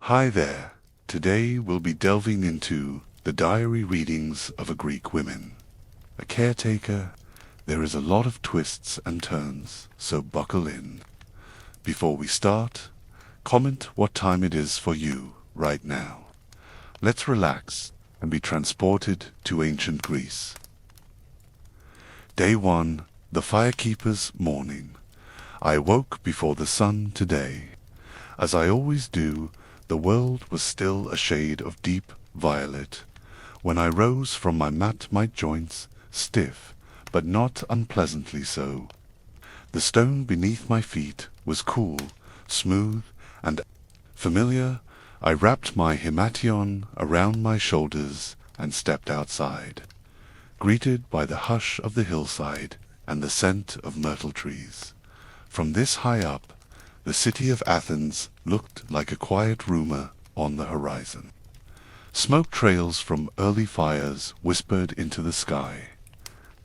Hi there. Today we'll be delving into the diary readings of a Greek woman. A caretaker. There is a lot of twists and turns, so buckle in. Before we start, comment what time it is for you right now. Let's relax and be transported to ancient Greece. Day 1. The Firekeeper's Morning. I awoke before the sun today. As I always do, the world was still a shade of deep violet. When I rose from my mat, my joints stiff, but not unpleasantly so. The stone beneath my feet was cool, smooth, and familiar. I wrapped my himation around my shoulders and stepped outside, greeted by the hush of the hillside and the scent of myrtle trees. From this high up, the city of Athens looked like a quiet rumor on the horizon. Smoke trails from early fires whispered into the sky.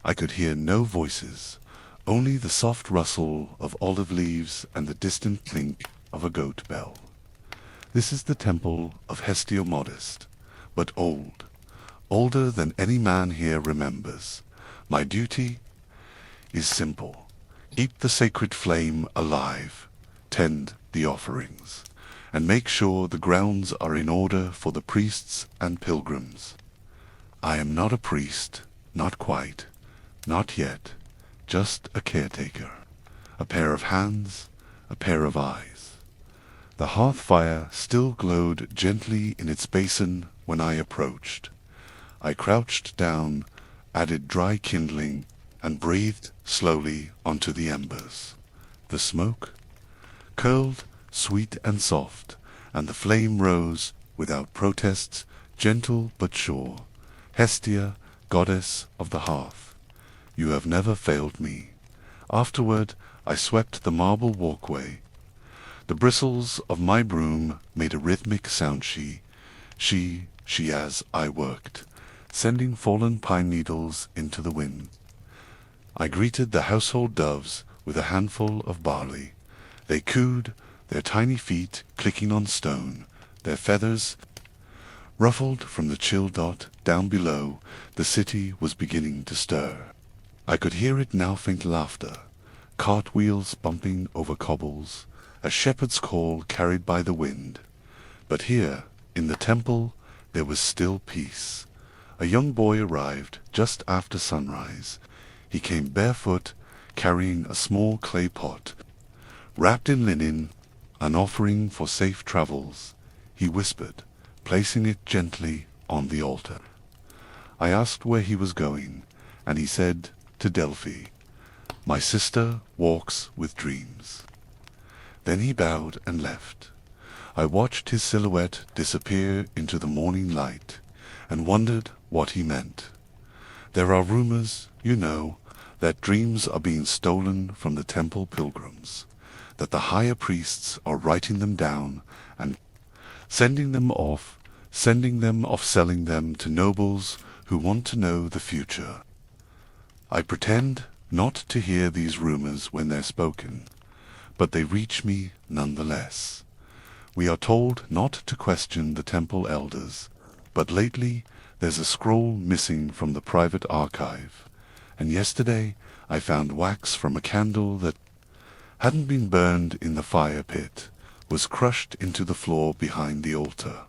I could hear no voices, only the soft rustle of olive leaves and the distant clink of a goat bell. This is the temple of Hestia modest, but old, older than any man here remembers. My duty is simple. Keep the sacred flame alive, tend the offerings, and make sure the grounds are in order for the priests and pilgrims. I am not a priest, not quite, not yet, just a caretaker, a pair of hands, a pair of eyes. The hearth fire still glowed gently in its basin when I approached. I crouched down, added dry kindling, and breathed slowly onto the embers. The smoke curled, sweet and soft, and the flame rose without protests, gentle but sure. Hestia, goddess of the hearth, you have never failed me. Afterward, I swept the marble walkway. The bristles of my broom made a rhythmic sound. She as I worked, sending fallen pine needles into the wind. I greeted the household doves with a handful of barley. They cooed, their tiny feet clicking on stone, their feathers ruffled from the chill dot down below. The city was beginning to stir. I could hear it now, faint laughter, cartwheels bumping over cobbles, a shepherd's call carried by the wind. But here, in the temple, there was still peace. A young boy arrived just after sunrise. He came barefoot, carrying a small clay pot, wrapped in linen, an offering for safe travels. He whispered, placing it gently on the altar. I asked where he was going, and he said, to Delphi. My sister walks with dreams. Then he bowed and left. I watched his silhouette disappear into the morning light, and wondered what he meant. There are rumors, you know, that dreams are being stolen from the temple pilgrims, that the higher priests are writing them down and sending them off, selling them to nobles who want to know the future. I pretend not to hear these rumors when they're spoken, but they reach me nonetheless. We are told not to question the temple elders, but lately there's a scroll missing from the private archive, and yesterday I found wax from a candle that hadn't been burned in the fire pit, was crushed into the floor behind the altar.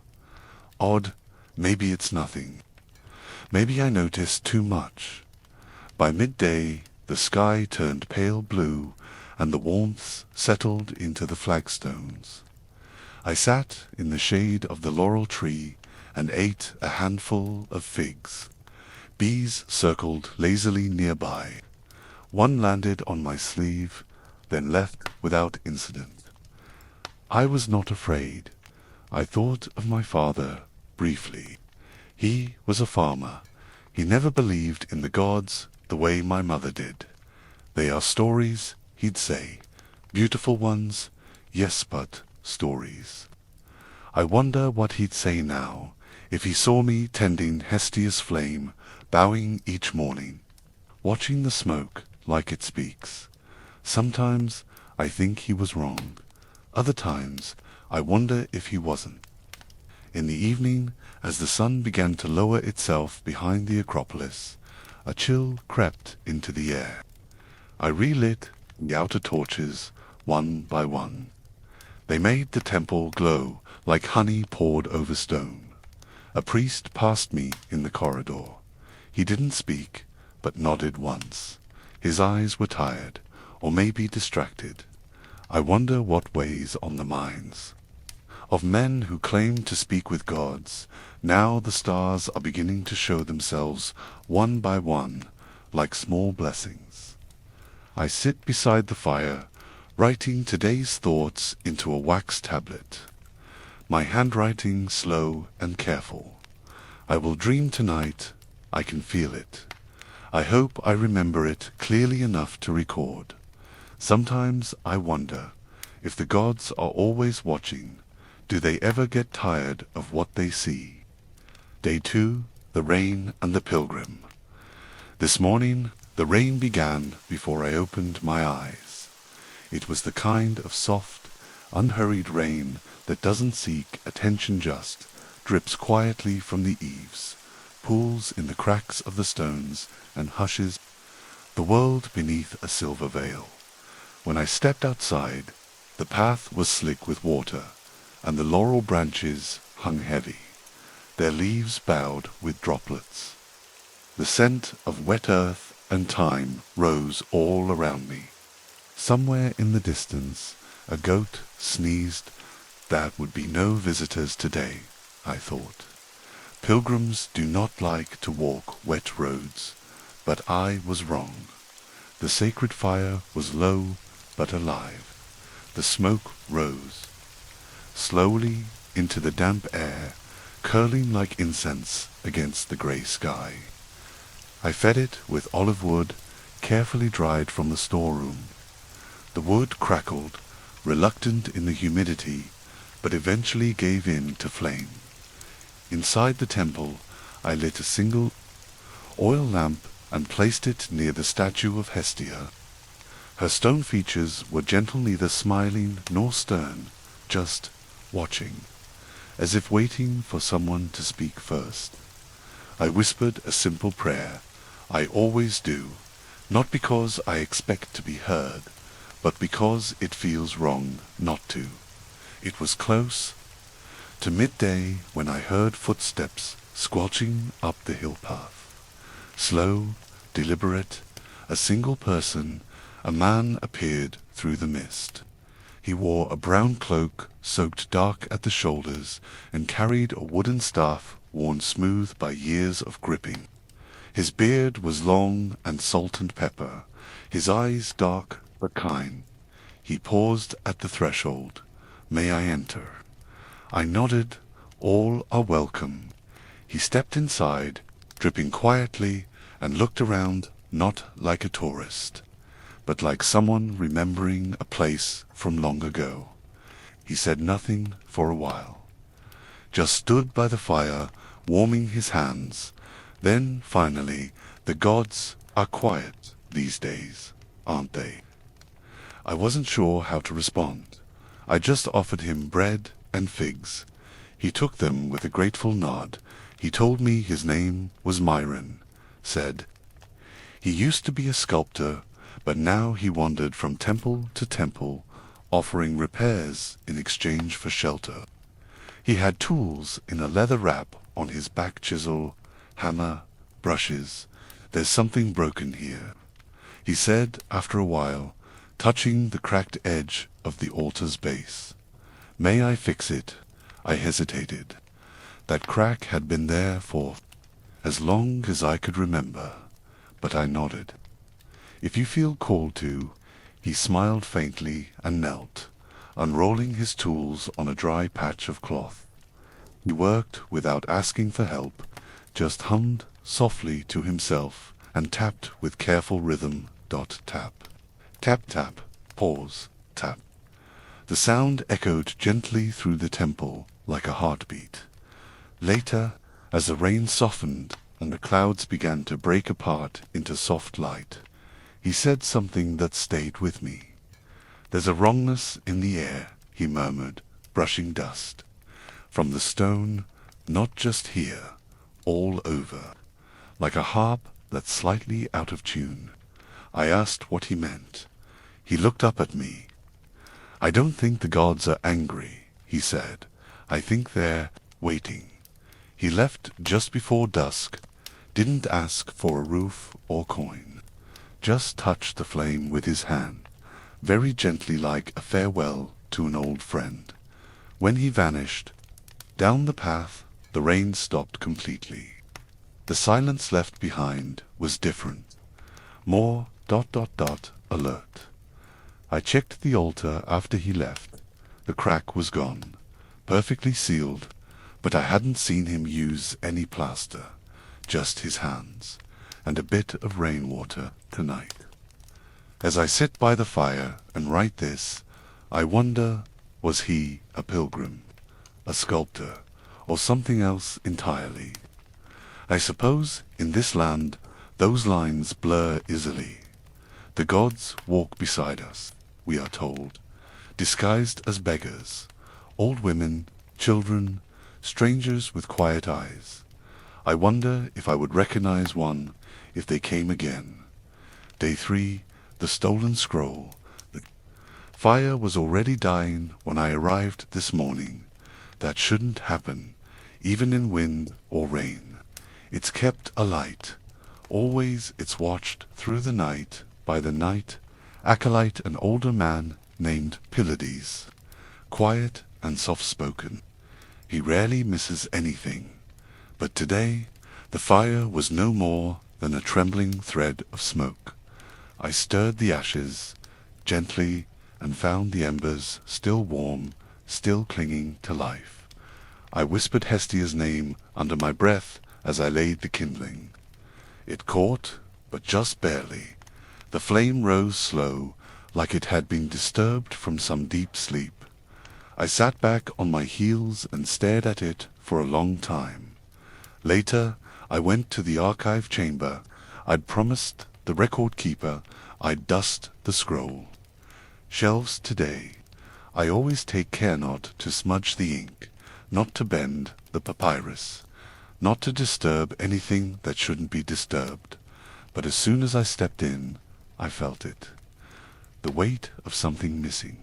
Odd, maybe it's nothing. Maybe I noticed too much. By midday, the sky turned pale blue, and the warmth settled into the flagstones. I sat in the shade of the laurel tree and ate a handful of figs. Bees circled lazily nearby. One landed on my sleeve, then left without incident. I was not afraid. I thought of my father briefly. He was a farmer. He never believed in the gods the way my mother did. They are stories, he'd say. Beautiful ones, yes, but stories. I wonder what he'd say now, if he saw me tending Hestia's flame, bowing each morning, watching the smoke like it speaks. Sometimes I think he was wrong. Other times I wonder if he wasn't. In the evening, as the sun began to lower itself behind the Acropolis, a chill crept into the air. I relit the outer torches one by one. They made the temple glow like honey poured over stone. A priest passed me in the corridor. He didn't speak, but nodded once. His eyes were tired, or maybe distracted. I wonder what weighs on the minds of men who claim to speak with gods. Now the stars are beginning to show themselves one by one, like small blessings. I sit beside the fire, writing today's thoughts into a wax tablet. My handwriting slow and careful. I will dream tonight. I can feel it. I hope I remember it clearly enough to record. Sometimes I wonder if the gods are always watching. Do they ever get tired of what they see? Day 2, the rain and the pilgrim. This morning, the rain began before I opened my eyes. It was the kind of soft, unhurried rain that doesn't seek attention, just drips quietly from the eaves, pools in the cracks of the stones, and hushes the world beneath a silver veil. When I stepped outside, the path was slick with water, and the laurel branches hung heavy, their leaves bowed with droplets. The scent of wet earth and thyme rose all around me. Somewhere in the distance, a goat sneezed. There would be no visitors today, I thought. Pilgrims do not like to walk wet roads, but I was wrong. The sacred fire was low but alive. The smoke rose slowly into the damp air, curling like incense against the grey sky. I fed it with olive wood, carefully dried from the storeroom. The wood crackled, reluctant in the humidity, but eventually gave in to flame. Inside the temple, I lit a single oil lamp and placed it near the statue of Hestia. Her stone features were gentle, neither smiling nor stern, just watching, as if waiting for someone to speak first. I whispered a simple prayer. I always do, not because I expect to be heard, but because it feels wrong not to. It was close to midday when I heard footsteps squelching up the hill path. Slow, deliberate, a single person, a man appeared through the mist. He wore a brown cloak, soaked dark at the shoulders, and carried a wooden staff worn smooth by years of gripping. His beard was long and salt and pepper, his eyes dark but kind. He paused at the threshold. May I enter? I nodded. All are welcome. He stepped inside, dripping quietly, and looked around, not like a tourist, but like someone remembering a place from long ago. He said nothing for a while, just stood by the fire, warming his hands. Then, finally, the gods are quiet these days, aren't they? I wasn't sure how to respond. I just offered him bread and figs. He took them with a grateful nod. He told me his name was Myron, said he used to be a sculptor, but now he wandered from temple to temple, offering repairs in exchange for shelter. He had tools in a leather wrap on his back: chisel, hammer, brushes. There's something broken here, he said after a while, touching the cracked edge of the altar's base. May I fix it? I hesitated. That crack had been there for as long as I could remember, but I nodded. If you feel called to. He smiled faintly and knelt, unrolling his tools on a dry patch of cloth. He worked without asking for help, just hummed softly to himself and tapped with careful rhythm. Tap. Tap, tap, pause, tap. The sound echoed gently through the temple like a heartbeat. Later, as the rain softened and the clouds began to break apart into soft light, he said something that stayed with me. There's a wrongness in the air, he murmured, brushing dust. from the stone, not just here, all over, like a harp that's slightly out of tune. I asked what he meant. He looked up at me. "I don't think the gods are angry," he said. "I think they're waiting." He left just before dusk, didn't ask for a roof or coin, just touched the flame with his hand, very gently, like a farewell to an old friend. When he vanished, down the path, the rain stopped completely. The silence left behind was different, more ... alert. I checked the altar after he left. The crack was gone, perfectly sealed, but I hadn't seen him use any plaster, just his hands, and a bit of rainwater tonight. As I sit by the fire and write this, I wonder, was he a pilgrim, a sculptor, or something else entirely? I suppose in this land those lines blur easily. The gods walk beside us, we are told, disguised as beggars, old women, children, strangers with quiet eyes. I wonder if I would recognize one if they came again. Day 3, the stolen scroll. The fire was already dying when I arrived this morning. That shouldn't happen, even in wind or rain. It's kept alight. Always it's watched through the night by the night acolyte, an older man named Pylades, quiet and soft-spoken. He rarely misses anything. But today the fire was no more than a trembling thread of smoke. I stirred the ashes gently and found the embers still warm, still clinging to life. I whispered Hestia's name under my breath as I laid the kindling. It caught, but just barely. The flame rose slow, like it had been disturbed from some deep sleep. I sat back on my heels and stared at it for a long time. Later, I went to the archive chamber. I'd promised the record keeper I'd dust the scroll. Shelves today. I always take care not to smudge the ink, not to bend the papyrus, not to disturb anything that shouldn't be disturbed. But as soon as I stepped in, I felt it. The weight of something missing.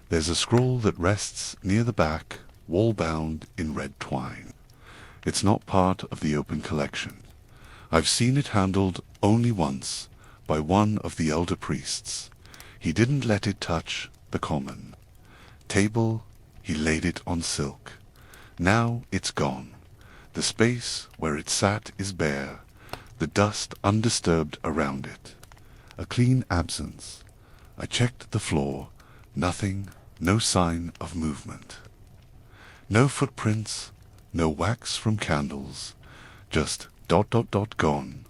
There's a scroll that rests near the back, wall-bound in red twine. It's not part of the open collection. I've seen it handled only once, by one of the elder priests. He didn't let it touch the common table. He laid it on silk. Now it's gone. The space where it sat is bare, the dust undisturbed around it. A clean absence. I checked the floor. Nothing, no sign of movement. No footprints, no wax from candles, just ... gone.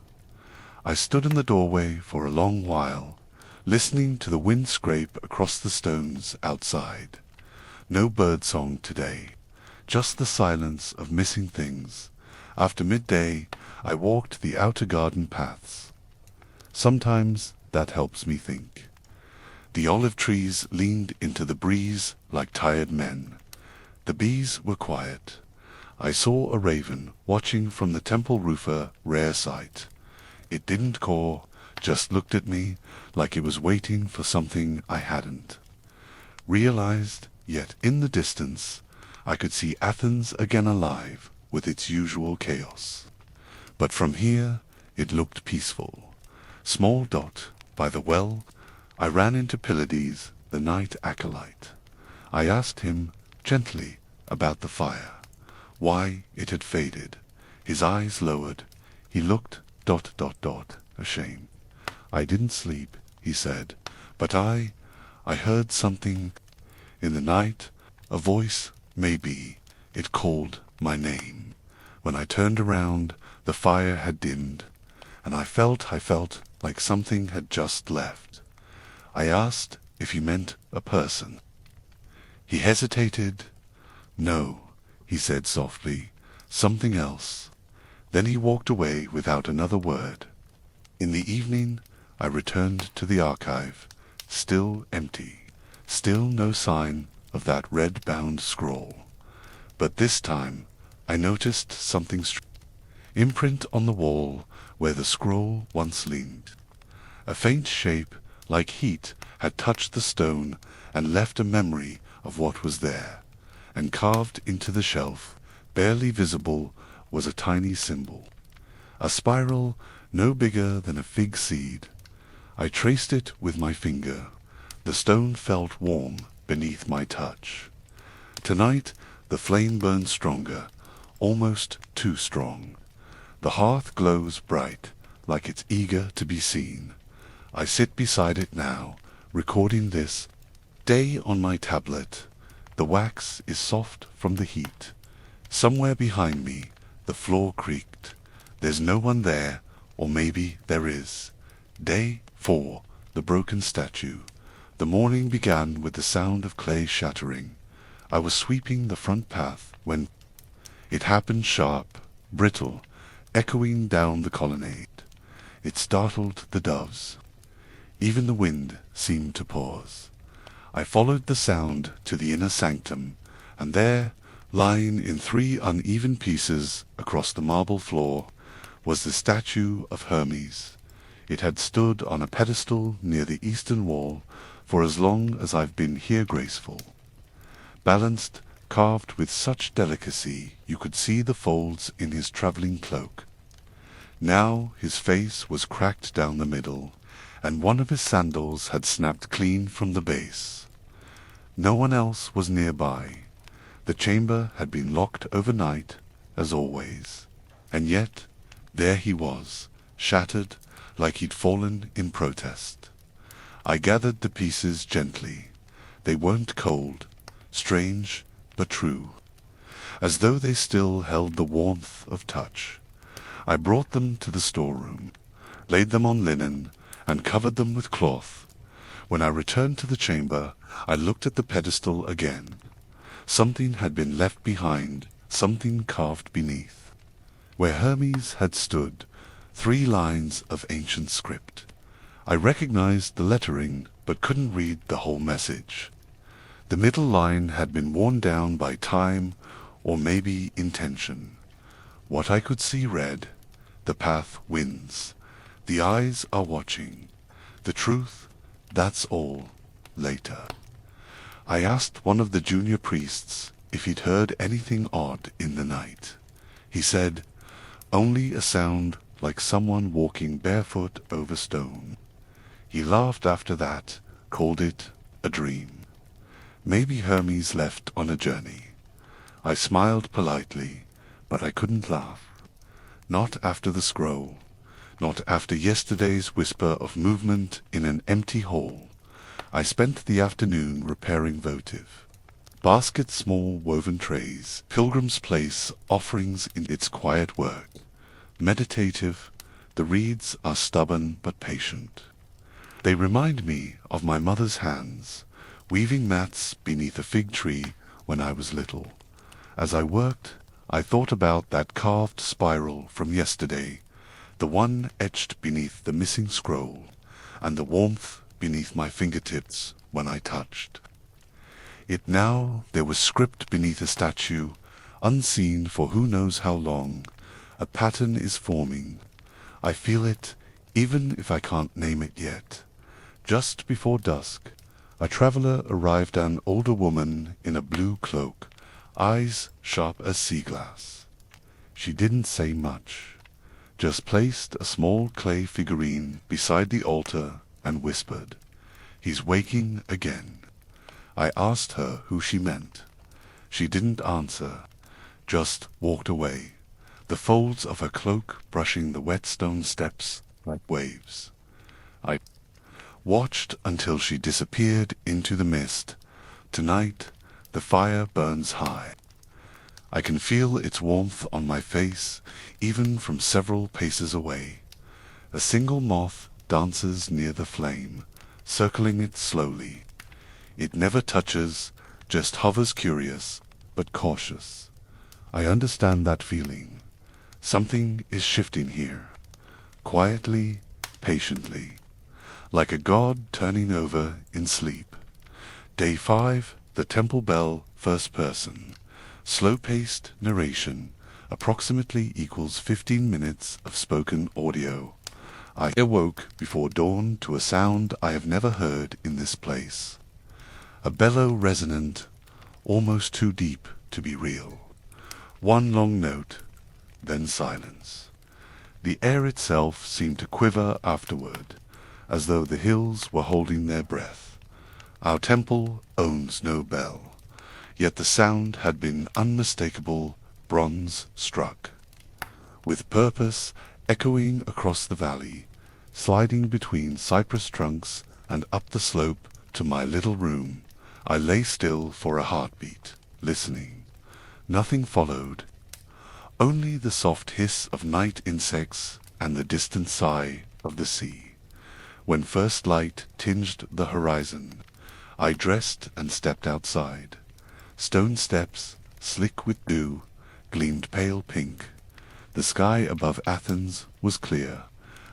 I stood in the doorway for a long while, listening to the wind scrape across the stones outside. No birdsong today, just the silence of missing things. After midday, I walked the outer garden paths. Sometimes that helps me think. The olive trees leaned into the breeze like tired men. The bees were quiet. I saw a raven watching from the temple roof, a rare sight. It didn't caw, just looked at me like it was waiting for something I hadn't realized. Yet in the distance I could see Athens again, alive with its usual chaos. But from here it looked peaceful. Small dot by the well. I ran into Pylades, the night acolyte. I asked him gently about the fire, why it had faded. His eyes lowered. He looked ... ashamed. "I didn't sleep," he said, "but I heard something in the night, a voice, maybe. It called my name. When I turned around, the fire had dimmed, and I felt like something had just left. I asked if he meant a person. He hesitated. No, he said softly, something else. Then he walked away without another word. In the evening, I returned to the archive, still empty, still no sign of that red-bound scroll. But this time, I noticed something strange. Imprint on the wall where the scroll once leaned. A faint shape, like heat, had touched the stone and left a memory of what was there. And carved into the shelf, barely visible, was a tiny symbol. A spiral no bigger than a fig seed. I traced it with my finger. The stone felt warm beneath my touch. Tonight, the flame burns stronger, almost too strong. The hearth glows bright, like it's eager to be seen. I sit beside it now, recording this day on my tablet. The wax is soft from the heat. Somewhere behind me, the floor creaked. There's no one there, or maybe there is. Day 4, the broken statue. The morning began with the sound of clay shattering. I was sweeping the front path when it happened, sharp, brittle, echoing down the colonnade. It startled the doves. Even the wind seemed to pause. I followed the sound to the inner sanctum, and there, lying in 3 uneven pieces across the marble floor, was the statue of Hermes. It had stood on a pedestal near the eastern wall for as long as I've been here, graceful. Balanced, carved with such delicacy you could see the folds in his travelling cloak. Now his face was cracked down the middle, and one of his sandals had snapped clean from the base. No one else was nearby. The chamber had been locked overnight, as always. And yet, there he was, shattered, like he'd fallen in protest. I gathered the pieces gently. They weren't cold, strange but true, as though they still held the warmth of touch. I brought them to the storeroom, laid them on linen, and covered them with cloth. When I returned to the chamber, I looked at the pedestal again. Something had been left behind, something carved beneath. Where Hermes had stood, 3 lines of ancient script. I recognized the lettering, but couldn't read the whole message. The middle line had been worn down by time, or maybe intention. What I could see read, "The path wins. The eyes are watching. The truth, that's all, later." I asked one of the junior priests if he'd heard anything odd in the night. He said, "Only a sound like someone walking barefoot over stone." He laughed after that, called it a dream. Maybe Hermes left on a journey. I smiled politely, but I couldn't laugh. Not after the scroll. Not after yesterday's whisper of movement in an empty hall. I spent the afternoon repairing votive. Baskets, small woven trays, pilgrim's place, offerings in its quiet work. Meditative, the reeds are stubborn but patient. They remind me of my mother's hands, weaving mats beneath a fig tree when I was little. As I worked, I thought about that carved spiral from yesterday, the one etched beneath the missing scroll, and the warmth beneath my fingertips when I touched it. Now there was script beneath a statue, unseen for who knows how long. A pattern is forming. I feel it, even if I can't name it yet. Just before dusk, a traveler arrived, an older woman in a blue cloak, eyes sharp as sea glass. She didn't say much, just placed a small clay figurine beside the altar and whispered, "He's waking again." I asked her who she meant. She didn't answer, just walked away, the folds of her cloak brushing the wet stone steps like waves. I watched until she disappeared into the mist. Tonight, the fire burns high. I can feel its warmth on my face, even from several paces away. A single moth dances near the flame, circling it slowly. It never touches, just hovers, curious but cautious. I understand that feeling. Something is shifting here, quietly, patiently, like a god turning over in sleep. Day 5, the temple bell, first person. Slow-paced narration approximately equals 15 minutes of spoken audio. I awoke before dawn to a sound I have never heard in this place. A bellow resonant, almost too deep to be real. One long note, then silence. The air itself seemed to quiver afterward, as though the hills were holding their breath. Our temple owns no bell, yet the sound had been unmistakable, bronze struck, with purpose, echoing across the valley, sliding between cypress trunks and up the slope to my little room. I lay still for a heartbeat, listening. Nothing followed, only the soft hiss of night insects and the distant sigh of the sea. When first light tinged the horizon, I dressed and stepped outside. Stone steps, slick with dew, gleamed pale pink. The sky above Athens was clear,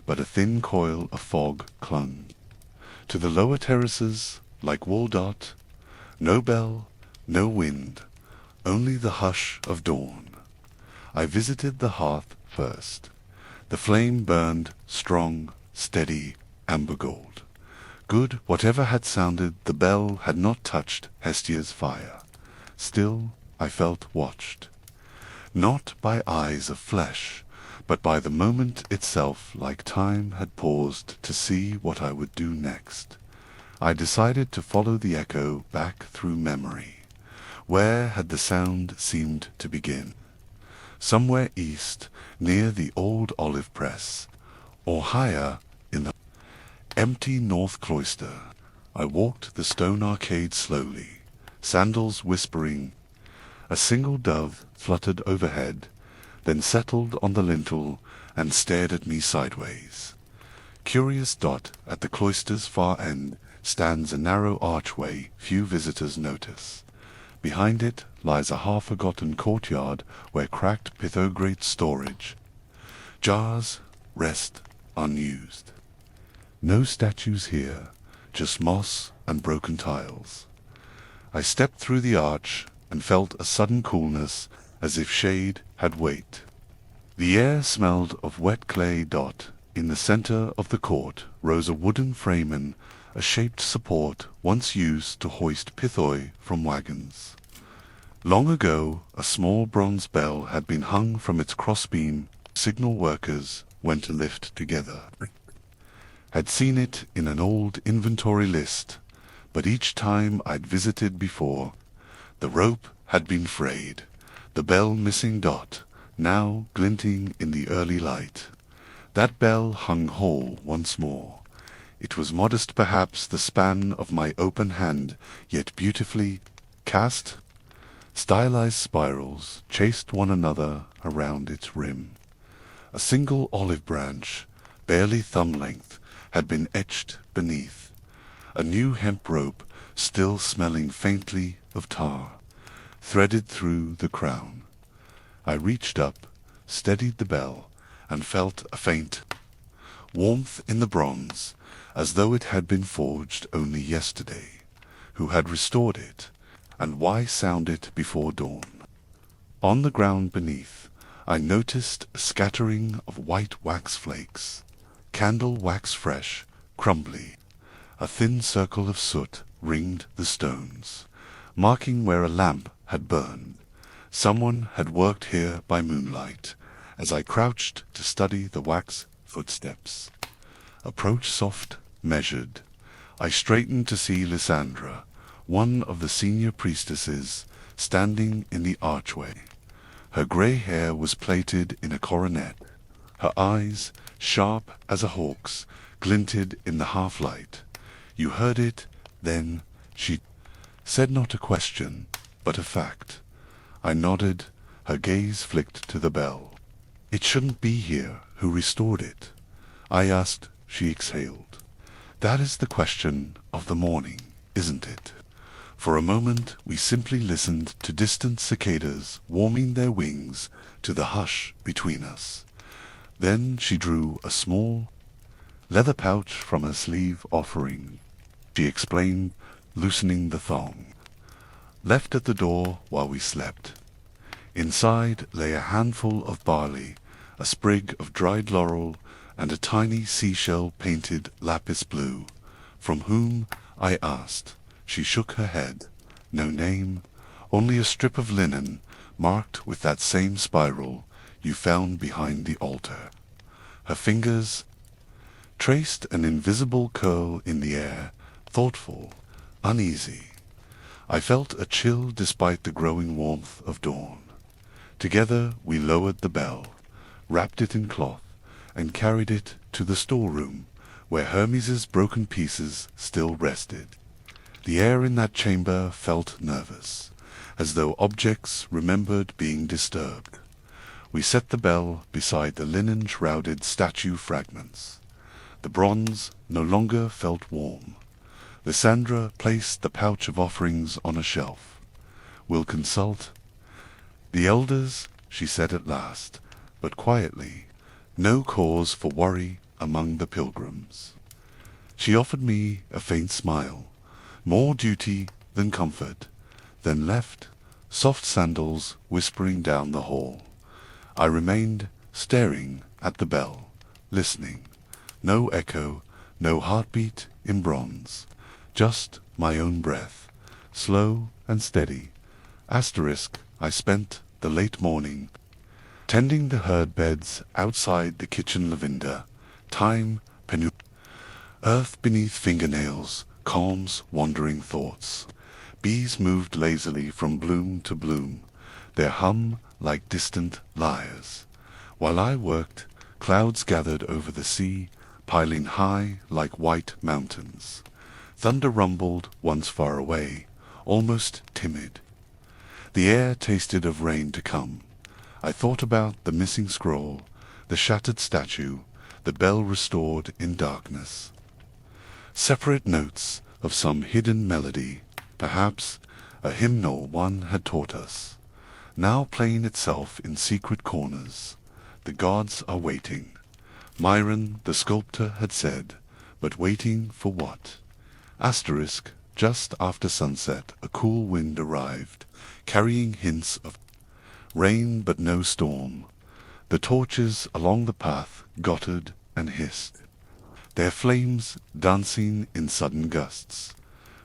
but a thin coil of fog clung to the lower terraces like wool dot. No bell, no wind, only the hush of dawn. I visited the hearth first. The flame burned strong, steady, amber gold. Good, whatever had sounded, the bell had not touched Hestia's fire. Still, I felt watched. Not by eyes of flesh, but by the moment itself, like time had paused to see what I would do next. I decided to follow the echo back through memory. Where had the sound seemed to begin? Somewhere east, near the old olive press, or higher in the empty north cloister. I walked the stone arcade slowly, sandals whispering. A single dove fluttered overhead, then settled on the lintel and stared at me sideways. Curious dot, at the cloister's far end stands a narrow archway few visitors notice. Behind it lies a half-forgotten courtyard where cracked pithograte storage jars rest unused. No statues here, just moss and broken tiles. I stepped through the arch and felt a sudden coolness, as if shade had weight. The air smelled of wet clay. In the center of the court rose a wooden frame, a shaped support once used to hoist pithoi from wagons. Long ago, a small bronze bell had been hung from its crossbeam. Signal workers went to lift together. Had seen it in an old inventory list, but each time I'd visited before, the rope had been frayed, the bell missing. Now glinting in the early light. That bell hung whole once more. It was modest, perhaps, the span of my open hand, yet beautifully cast. Stylized spirals chased one another around its rim. A single olive branch, barely thumb-length, had been etched beneath. A new hemp rope, still smelling faintly of tar, threaded through the crown. I reached up, steadied the bell, and felt a faint warmth in the bronze, as though it had been forged only yesterday. Who had restored it, and why sound it before dawn? On the ground beneath, I noticed a scattering of white wax flakes, candle wax fresh, crumbly. A thin circle of soot ringed the stones, marking where a lamp had burned. Someone had worked here by moonlight. As I crouched to study the wax footsteps, approach soft, measured, I straightened to see Lysandra, one of the senior priestesses, standing in the archway. Her grey hair was plaited in a coronet. Her eyes, sharp as a hawk's, glinted in the half-light. You heard it, then, she said, not a question, but a fact. I nodded. Her gaze flicked to the bell. It shouldn't be here. Who restored it? I asked. She exhaled. That is the question of the morning, isn't it? For a moment we simply listened to distant cicadas warming their wings to the hush between us. Then she drew a small leather pouch from her sleeve, offering, she explained, loosening the thong. Left at the door while we slept. Inside lay a handful of barley, a sprig of dried laurel, and a tiny seashell painted lapis blue. From whom? I asked. She shook her head. No name, only a strip of linen marked with that same spiral you found behind the altar. Her fingers traced an invisible curl in the air, thoughtful, uneasy. I felt a chill despite the growing warmth of dawn. Together we lowered the bell, wrapped it in cloth, and carried it to the storeroom, where Hermes's broken pieces still rested. The air in that chamber felt nervous, as though objects remembered being disturbed. We set the bell beside the linen-shrouded statue fragments. The bronze no longer felt warm. Lysandra placed the pouch of offerings on a shelf. "We'll consult the elders," she said at last, but quietly. No cause for worry among the pilgrims. She offered me a faint smile, more duty than comfort, then left, soft sandals whispering down the hall. I remained staring at the bell, listening. No echo, no heartbeat in bronze, just my own breath, slow and steady. I spent the late morning tending the herd beds outside the kitchen lavender. Time, earth beneath fingernails, calms wandering thoughts. Bees moved lazily from bloom to bloom, their hum like distant lyres. While I worked, clouds gathered over the sea, piling high like white mountains. Thunder rumbled once far away, almost timid. The air tasted of rain to come. I thought about the missing scroll, the shattered statue, the bell restored in darkness. Separate notes of some hidden melody, perhaps a hymnal one had taught us, now playing itself in secret corners. The gods are waiting. Myron, the sculptor, had said, but waiting for what? Just after sunset, a cool wind arrived, carrying hints of rain but no storm. The torches along the path guttered and hissed, their flames dancing in sudden gusts.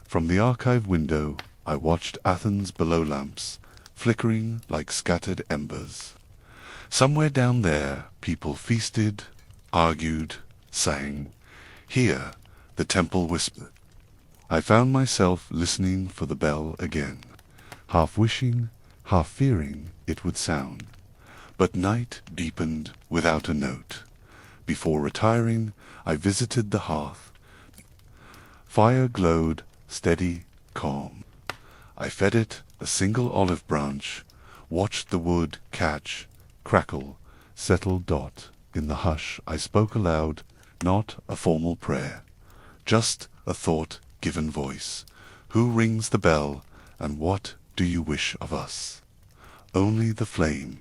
From the archive window I watched Athens below lamps, flickering like scattered embers. Somewhere down there people feasted, argued, sang. Here the temple whispered. I found myself listening for the bell again, half wishing, half fearing it would sound. But night deepened without a note. Before retiring, I visited the hearth. Fire glowed, steady, calm. I fed it a single olive branch, watched the wood catch, crackle, settle. In the hush I spoke aloud, not a formal prayer, just a thought given voice. Who rings the bell, and what do you wish of us? Only the flame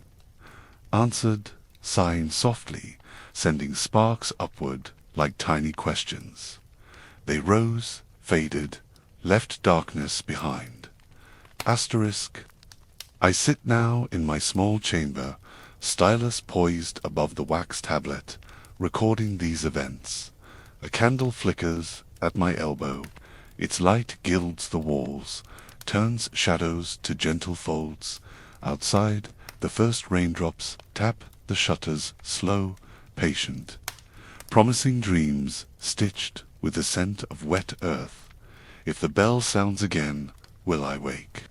answered, sighing softly, sending sparks upward like tiny questions. They rose, faded, left darkness behind. I sit now in my small chamber, stylus poised above the wax tablet, recording these events. A candle flickers at my elbow. Its light gilds the walls, turns shadows to gentle folds. Outside, the first raindrops tap the shutters, slow, patient, promising dreams stitched with the scent of wet earth. If the bell sounds again, will I wake?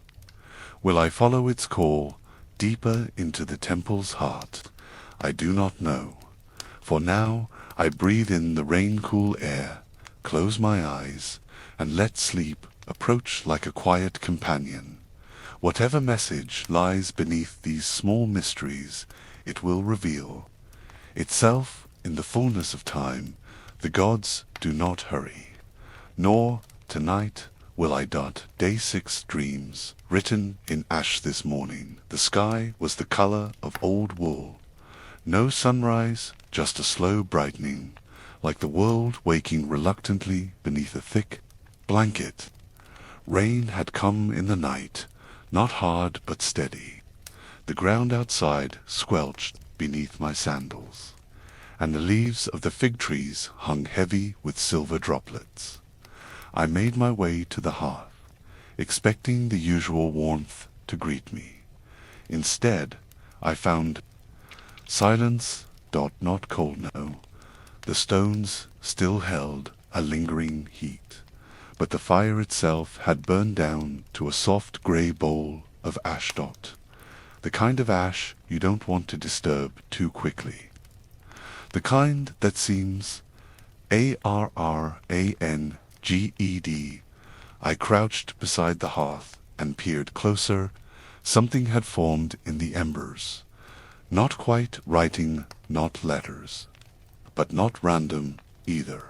Will I follow its call deeper into the temple's heart? I do not know. For now I breathe in the rain-cool air, close my eyes, and let sleep approach like a quiet companion. Whatever message lies beneath these small mysteries, it will reveal itself in the fullness of time. The gods do not hurry. Nor, tonight, will I dot day 6 dreams, written in ash this morning. The sky was the color of old wool. No sunrise, just a slow brightening, like the world waking reluctantly beneath a thick blanket. Rain had come in the night, not hard but steady. The ground outside squelched beneath my sandals, and the leaves of the fig trees hung heavy with silver droplets. I made my way to the hearth, expecting the usual warmth to greet me. Instead, I found silence, not cold, no. The stones still held a lingering heat, but the fire itself had burned down to a soft grey bowl of ash. The kind of ash you don't want to disturb too quickly. The kind that seems arranged. I crouched beside the hearth and peered closer. Something had formed in the embers. Not quite writing, not letters, but not random either.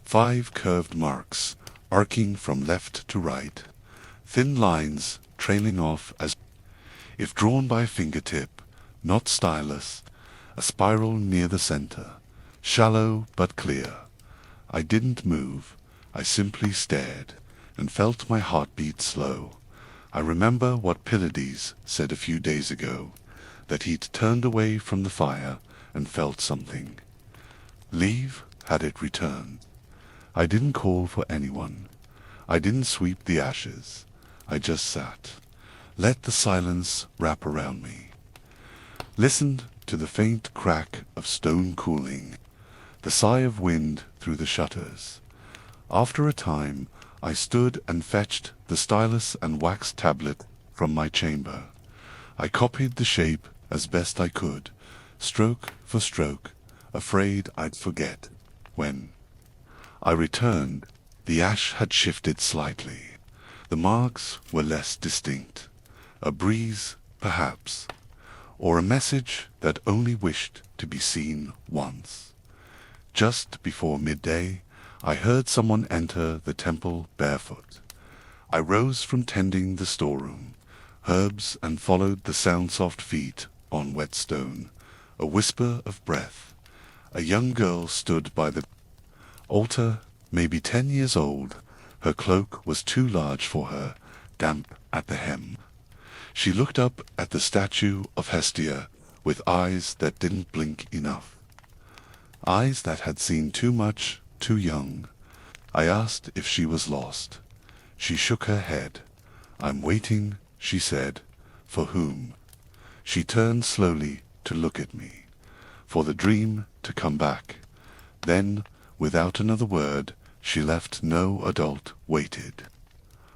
5 curved marks, arcing from left to right, thin lines trailing off as if drawn by a fingertip, not stylus, a spiral near the center, shallow but clear. I didn't move. I simply stared and felt my heartbeat slow. I remember what Pylades said a few days ago, that he'd turned away from the fire and felt something. Leave had it returned. I didn't call for anyone. I didn't sweep the ashes. I just sat, let the silence wrap around me, listened to the faint crack of stone cooling, the sigh of wind through the shutters. After a time, I stood and fetched the stylus and wax tablet from my chamber. I copied the shape as best I could, stroke for stroke, afraid I'd forget. When I returned, the ash had shifted slightly. The marks were less distinct. A breeze, perhaps, or a message that only wished to be seen once. Just before midday, I heard someone enter the temple barefoot. I rose from tending the storeroom, herbs, and followed the sound-soft feet on wet stone. A whisper of breath. A young girl stood by the altar, maybe 10 years old. Her cloak was too large for her, damp at the hem. She looked up at the statue of Hestia with eyes that didn't blink enough. Eyes that had seen too much, too young. I asked if she was lost. She shook her head. "I'm waiting," she said. "For whom?" She turned slowly to look at me. For the dream to come back. Then, without another word, she left. No adult waited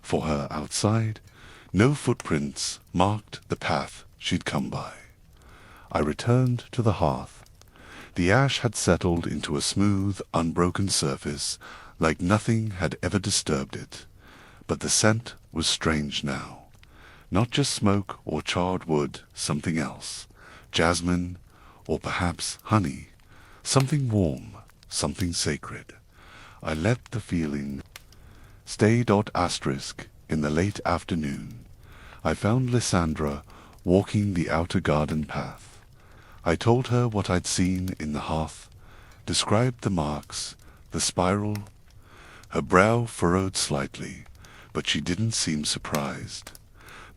for her outside. No footprints marked the path she'd come by. I returned to the hearth. The ash had settled into a smooth, unbroken surface, like nothing had ever disturbed it. But the scent was strange now. Not just smoke or charred wood, something else. Jasmine, or perhaps honey. Something warm, something sacred. I let the feeling stay. In the late afternoon, I found Lysandra walking the outer garden path. I told her what I'd seen in the hearth, described the marks, the spiral. Her brow furrowed slightly, but she didn't seem surprised.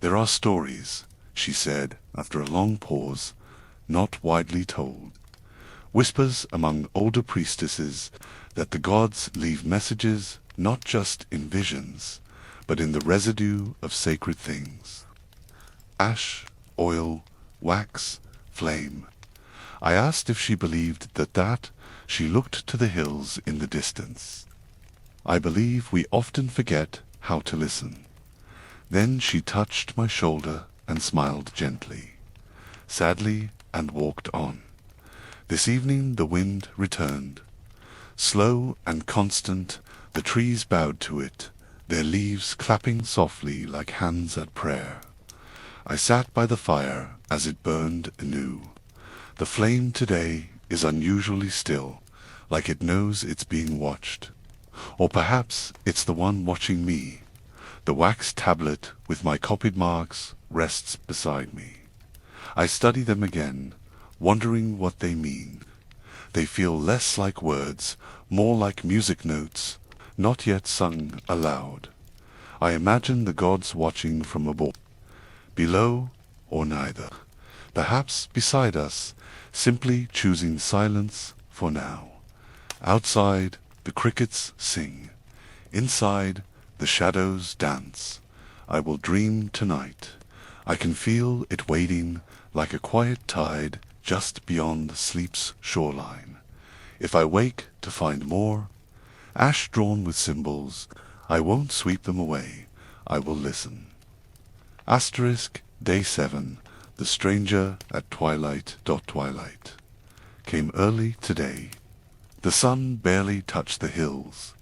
"There are stories," she said after a long pause, "not widely told. Whispers among older priestesses that the gods leave messages not just in visions, but in the residue of sacred things. Ash, oil, wax, flame." I asked if she believed that. She looked to the hills in the distance. "I believe we often forget how to listen." Then she touched my shoulder and smiled gently, sadly, and walked on. This evening the wind returned. Slow and constant, the trees bowed to it, their leaves clapping softly like hands at prayer. I sat by the fire as it burned anew. The flame today is unusually still, like it knows it's being watched. Or perhaps it's the one watching me. The wax tablet with my copied marks rests beside me. I study them again, wondering what they mean. They feel less like words, more like music notes, not yet sung aloud. I imagine the gods watching from above, below, or neither. perhaps beside us, simply choosing silence for now. Outside, the crickets sing. Inside, the shadows dance. I will dream tonight. I can feel it wading like a quiet tide just beyond sleep's shoreline. If I wake to find more, ash drawn with symbols, I won't sweep them away. I will listen. Asterisk, Day 7, The Stranger at Twilight. Twilight came early today. The sun barely touched the hills,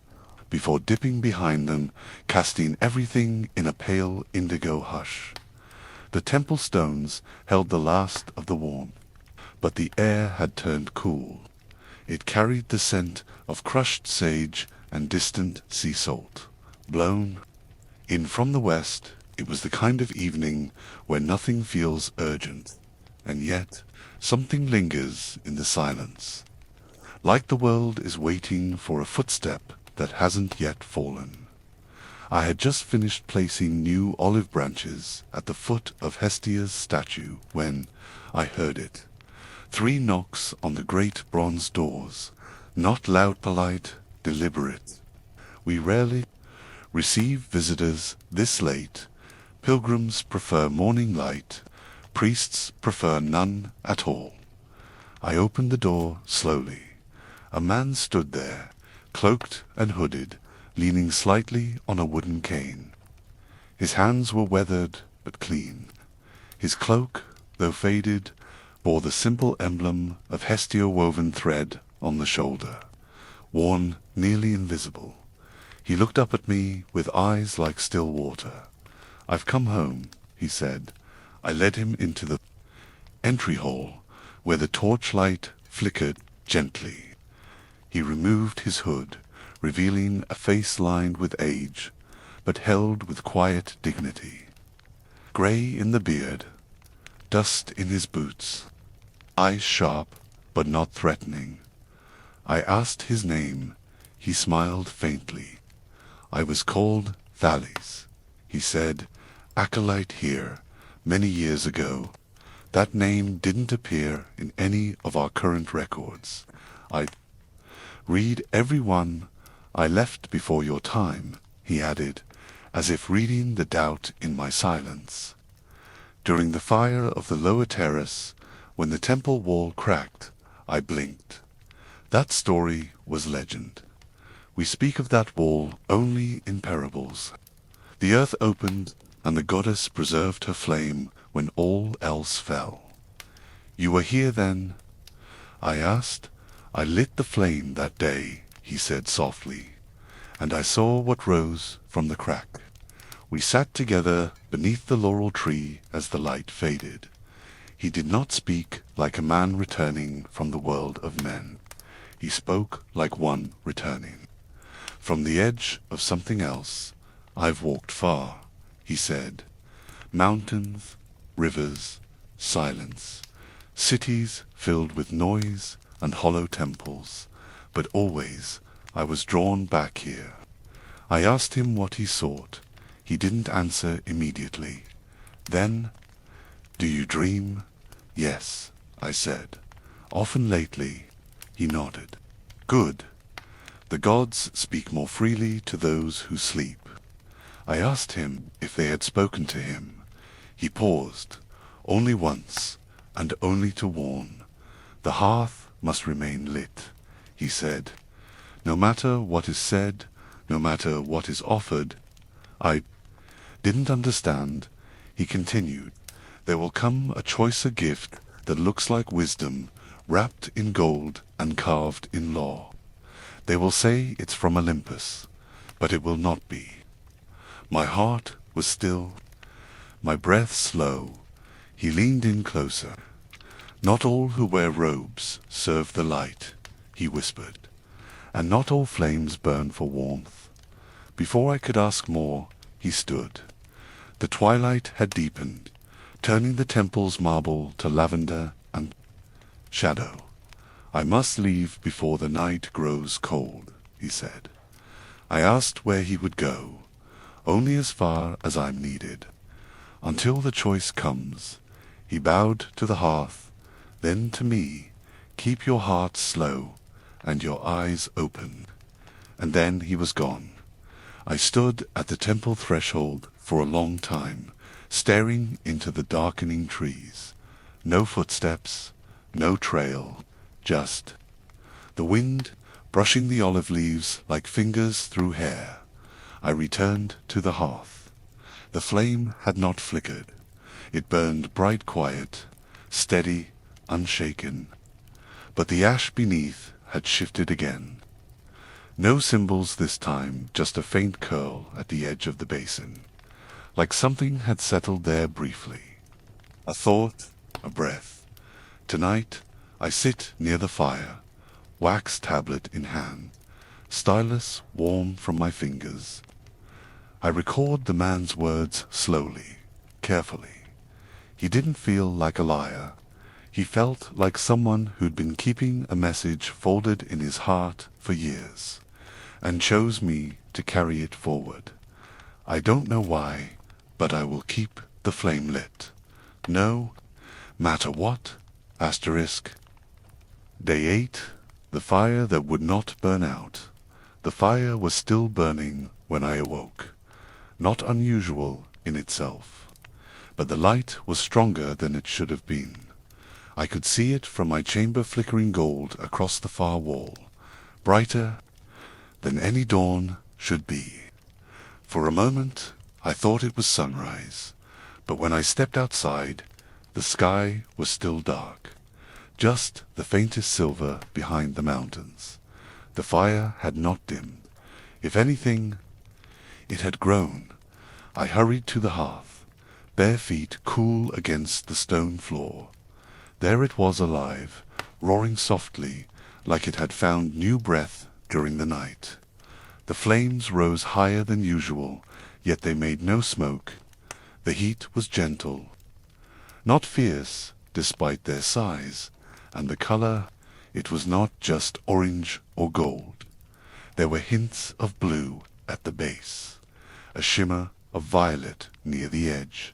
before dipping behind them, casting everything in a pale indigo hush. The temple stones held the last of the warmth, but the air had turned cool. It carried the scent of crushed sage and distant sea salt, blown in from the west. It was the kind of evening where nothing feels urgent, and yet something lingers in the silence, like the world is waiting for a footstep that hasn't yet fallen. I had just finished placing new olive branches at the foot of Hestia's statue when I heard it. 3 knocks on the great bronze doors, not loud, polite, deliberate. We rarely receive visitors this late. Pilgrims prefer morning light. Priests prefer none at all. I opened the door slowly. A man stood there, cloaked and hooded, leaning slightly on a wooden cane. His hands were weathered but clean. His cloak, though faded, bore the simple emblem of Hestia-woven thread on the shoulder, worn nearly invisible. He looked up at me with eyes like still water. "I've come home," he said. I led him into the entry hall, where the torchlight flickered gently. He removed his hood, revealing a face lined with age, but held with quiet dignity. Gray in the beard, dust in his boots, eyes sharp but not threatening. I asked his name. He smiled faintly. "I was called Thales," he said, "acolyte here, many years ago. That name didn't appear in any of our current records. I read every one I left before your time," he added, as if reading the doubt in my silence. "During the fire of the lower terrace, when the temple wall cracked, I blinked. That story was legend. We speak of that wall only in parables. The earth opened, and the goddess preserved her flame when all else fell." "You were here then?" I asked. "I lit the flame that day," he said softly, "and I saw what rose from the crack. We sat together beneath the laurel tree as the light faded." He did not speak like a man returning from the world of men. He spoke like one returning from the edge of something else. "I've walked far," he said. "Mountains, rivers, silence, cities filled with noise and hollow temples, but always I was drawn back here." I asked him what he sought. He didn't answer immediately. Then, "Do you dream?" "Yes," I said. "Often lately." He nodded. "Good. The gods speak more freely to those who sleep." I asked him if they had spoken to him. He paused. "Only once, and only to warn. The hearth must remain lit," he said. "No matter what is said, no matter what is offered." I didn't understand. He continued, "There will come a choicer gift that looks like wisdom, wrapped in gold and carved in law. They will say it's from Olympus, but it will not be." My heart was still, my breath slow. He leaned in closer. "Not all who wear robes serve the light," he whispered, "and not all flames burn for warmth." Before I could ask more, he stood. The twilight had deepened, turning the temple's marble to lavender and shadow. "I must leave before the night grows cold," he said. I asked where he would go. "Only as far as I'm needed. Until the choice comes." He bowed to the hearth, then to me. Keep your heart slow and your eyes open. And then he was gone. I stood at the temple threshold for a long time, staring into the darkening trees. No footsteps, no trail, just the wind brushing the olive leaves like fingers through hair. I returned to the hearth. The flame had not flickered. It burned bright, quiet, steady, unshaken. But the ash beneath had shifted again. No symbols this time, just a faint curl at the edge of the basin, like something had settled there briefly. A thought, a breath. Tonight I sit near the fire, wax tablet in hand, stylus warm from my fingers. I record the man's words slowly, carefully. He didn't feel like a liar. He felt like someone who'd been keeping a message folded in his heart for years, and chose me to carry it forward. I don't know why, but I will keep the flame lit. No matter what. Asterisk. Day 8. The fire that would not burn out. The fire was still burning when I awoke. Not unusual in itself. But the light was stronger than it should have been. I could see it from my chamber flickering gold across the far wall, brighter than any dawn should be. For a moment I thought it was sunrise, but when I stepped outside, the sky was still dark, just the faintest silver behind the mountains. The fire had not dimmed. If anything, it had grown. I hurried to the hearth, bare feet cool against the stone floor. There it was alive, roaring softly, like it had found new breath during the night. The flames rose higher than usual, yet they made no smoke. The heat was gentle, not fierce, despite their size, and the color, it was not just orange or gold. There were hints of blue at the base, a shimmer of violet near the edge,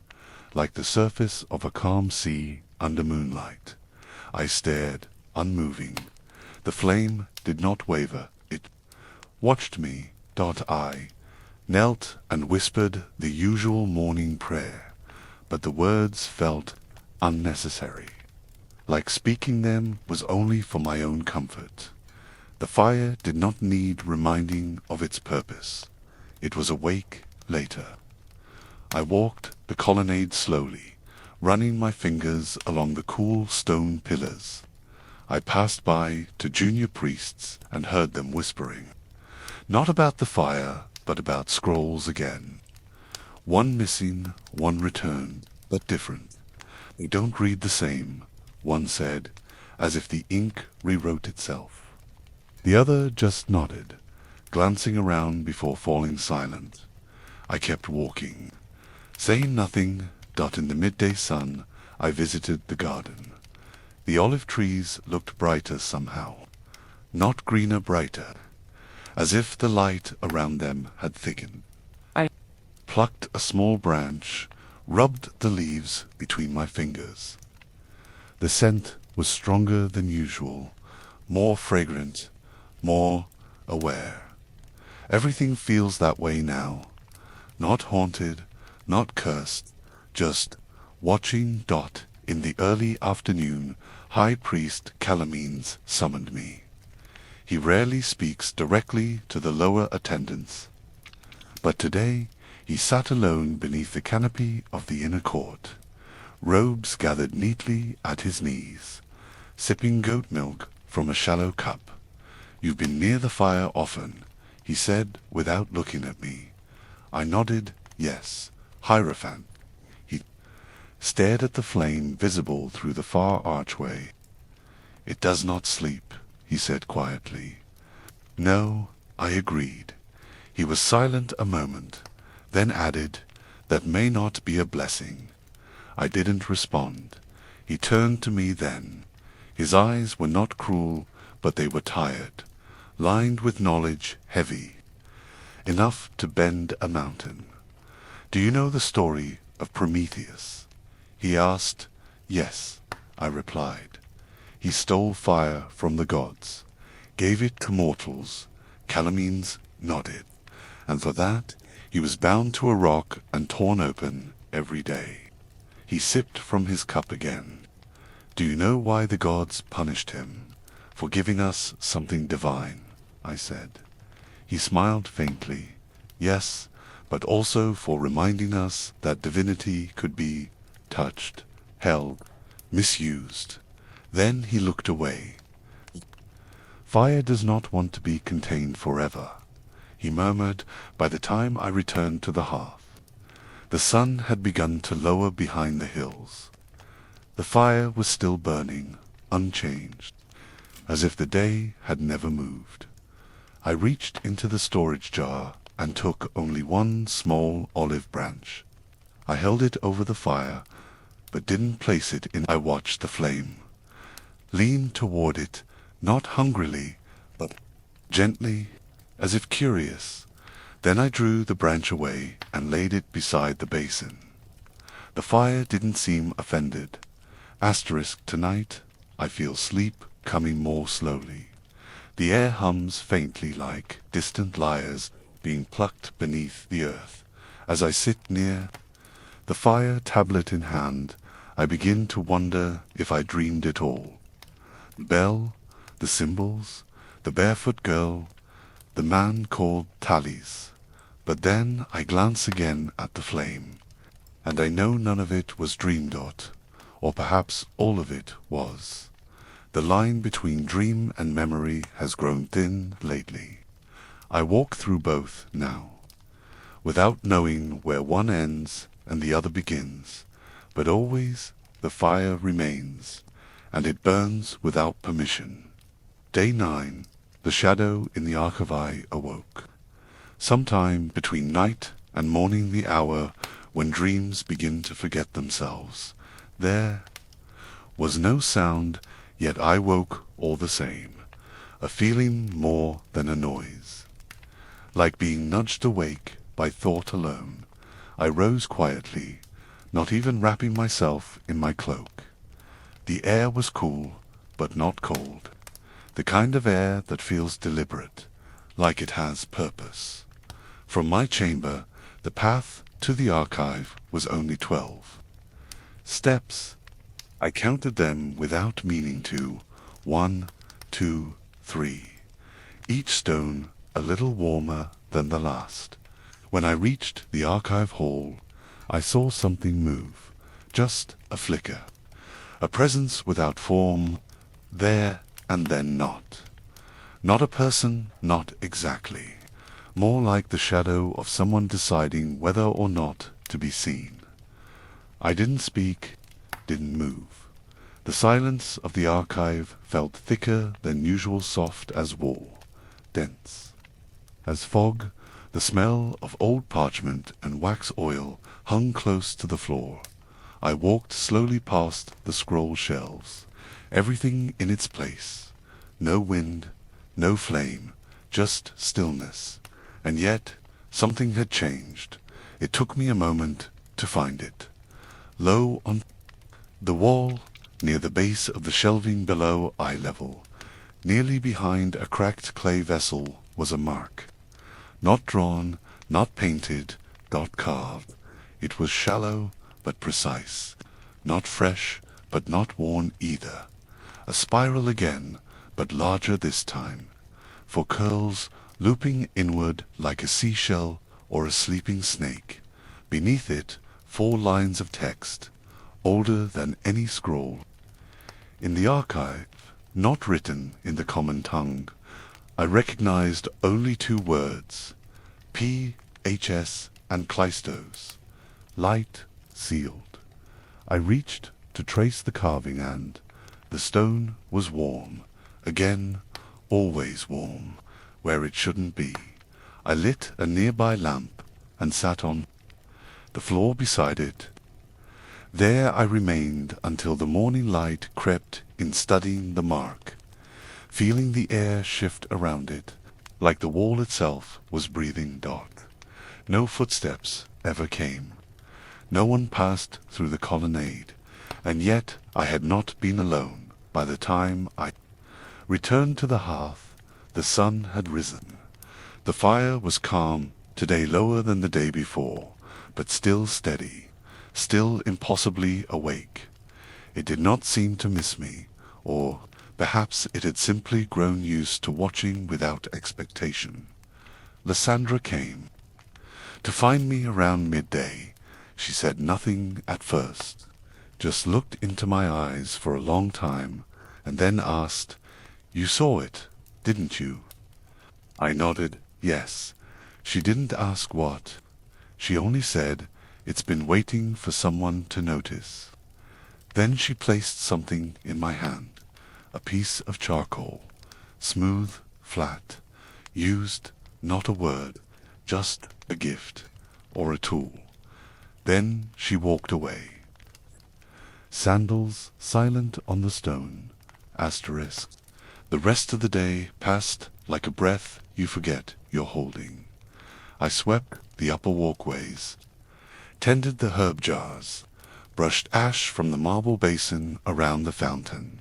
like the surface of a calm sea under moonlight. I stared, unmoving. The flame did not waver. It watched me. I knelt and whispered the usual morning prayer, but the words felt unnecessary, like speaking them was only for my own comfort. The fire did not need reminding of its purpose. It was awake later. I walked the colonnade slowly, running my fingers along the cool stone pillars. I passed by to junior priests and heard them whispering. Not about the fire, but about scrolls again. One missing, one returned, but different. They don't read the same, one said, as if the ink rewrote itself. The other just nodded, glancing around before falling silent. I kept walking, saying nothing. In the midday sun, I visited the garden. The olive trees looked brighter somehow, not greener, brighter, as if the light around them had thickened. I plucked a small branch, rubbed the leaves between my fingers. The scent was stronger than usual, more fragrant, more aware. Everything feels that way now, not haunted, not cursed, just watching. In the early afternoon, High Priest Calamenes summoned me. He rarely speaks directly to the lower attendants, but today he sat alone beneath the canopy of the inner court, robes gathered neatly at his knees, sipping goat milk from a shallow cup. "You've been near the fire often," he said without looking at me. I nodded, yes. Hierophant. He stared at the flame visible through the far archway. "It does not sleep," he said quietly. "No," I agreed. He was silent a moment, then added, "That may not be a blessing." I didn't respond. He turned to me then. His eyes were not cruel, but they were tired, lined with knowledge, heavy, enough to bend a mountain. "Do you know the story of Prometheus?" he asked. Yes, I replied. He stole fire from the gods, gave it to mortals. Calamines nodded, and for that he was bound to a rock and torn open every day. He sipped from his cup again. Do you know why the gods punished him? For giving us something divine, I said. He smiled faintly. Yes, but also for reminding us that divinity could be touched, held, misused. Then he looked away. Fire does not want to be contained forever, he murmured by the time I returned to the hearth. The sun had begun to lower behind the hills. The fire was still burning, unchanged, as if the day had never moved. I reached into the storage jar and took only one small olive branch. I held it over the fire, but didn't place it in. I watched the flame, leaned toward it, not hungrily, but gently, as if curious. Then I drew the branch away and laid it beside the basin. The fire didn't seem offended. Tonight, I feel sleep coming more slowly. The air hums faintly like distant lyres being plucked beneath the earth. As I sit near the fire, tablet in hand, I begin to wonder if I dreamed it all. The bell, the symbols, the barefoot girl, the man called Thales. But then I glance again at the flame, and I know none of it was dreamed or perhaps all of it was. The line between dream and memory has grown thin lately. I walk through both now, without knowing where one ends and the other begins, but always the fire remains, and it burns without permission. Day 9, the shadow in the archive awoke. Sometime between night and morning, the hour when dreams begin to forget themselves. There was no sound, yet I woke all the same, a feeling more than a noise. Like being nudged awake by thought alone, I rose quietly, not even wrapping myself in my cloak. The air was cool, but not cold, the kind of air that feels deliberate, like it has purpose. From my chamber, the path to the archive was only 12 steps. I counted them without meaning to. 1, 2, 3. Each stone a little warmer than the last. When I reached the archive hall, I saw something move, just a flicker, a presence without form, there and then not. Not a person, not exactly. More like the shadow of someone deciding whether or not to be seen. I didn't speak, didn't move. The silence of the archive felt thicker than usual, soft as wool, dense as fog. The smell of old parchment and wax oil hung close to the floor. I walked slowly past the scroll shelves, everything in its place. No wind, no flame, just stillness. And yet, something had changed. It took me a moment to find it. Low on the wall, near the base of the shelving below eye level, nearly behind a cracked clay vessel, was a mark. Not drawn, not painted, not carved. It was shallow but precise. Not fresh, but not worn either. A spiral again, but larger this time. For curls looping inward like a seashell or a sleeping snake. Beneath it, 4 lines of text, older than any scroll. In the archive, not written in the common tongue, I recognized only 2 words, P.H.S. and Kleistos, light, sealed. I reached to trace the carving, and the stone was warm, again, always warm, where it shouldn't be. I lit a nearby lamp and sat on the floor beside it. There I remained until the morning light crept in, studying the mark, feeling the air shift around it, like the wall itself was breathing dark. No footsteps ever came. No one passed through the colonnade, And yet I had not been alone. By the time I returned to the hearth, the sun had risen. The fire was calm, today lower than the day before, but still steady, still impossibly awake. It did not seem to miss me, or perhaps it had simply grown used to watching without expectation. Lysandra came to find me around midday. She said nothing at first, just looked into my eyes for a long time, and then asked, "You saw it, didn't you?" I nodded, yes. She didn't ask what. She only said, "It's been waiting for someone to notice." Then she placed something in my hand, a piece of charcoal, smooth, flat, used, not a word, just a gift, or a tool. Then she walked away. Sandals silent on the stone, asterisk. The rest of the day passed like a breath you forget you're holding. I swept the upper walkways, tended the herb jars, brushed ash from the marble basin around the fountain.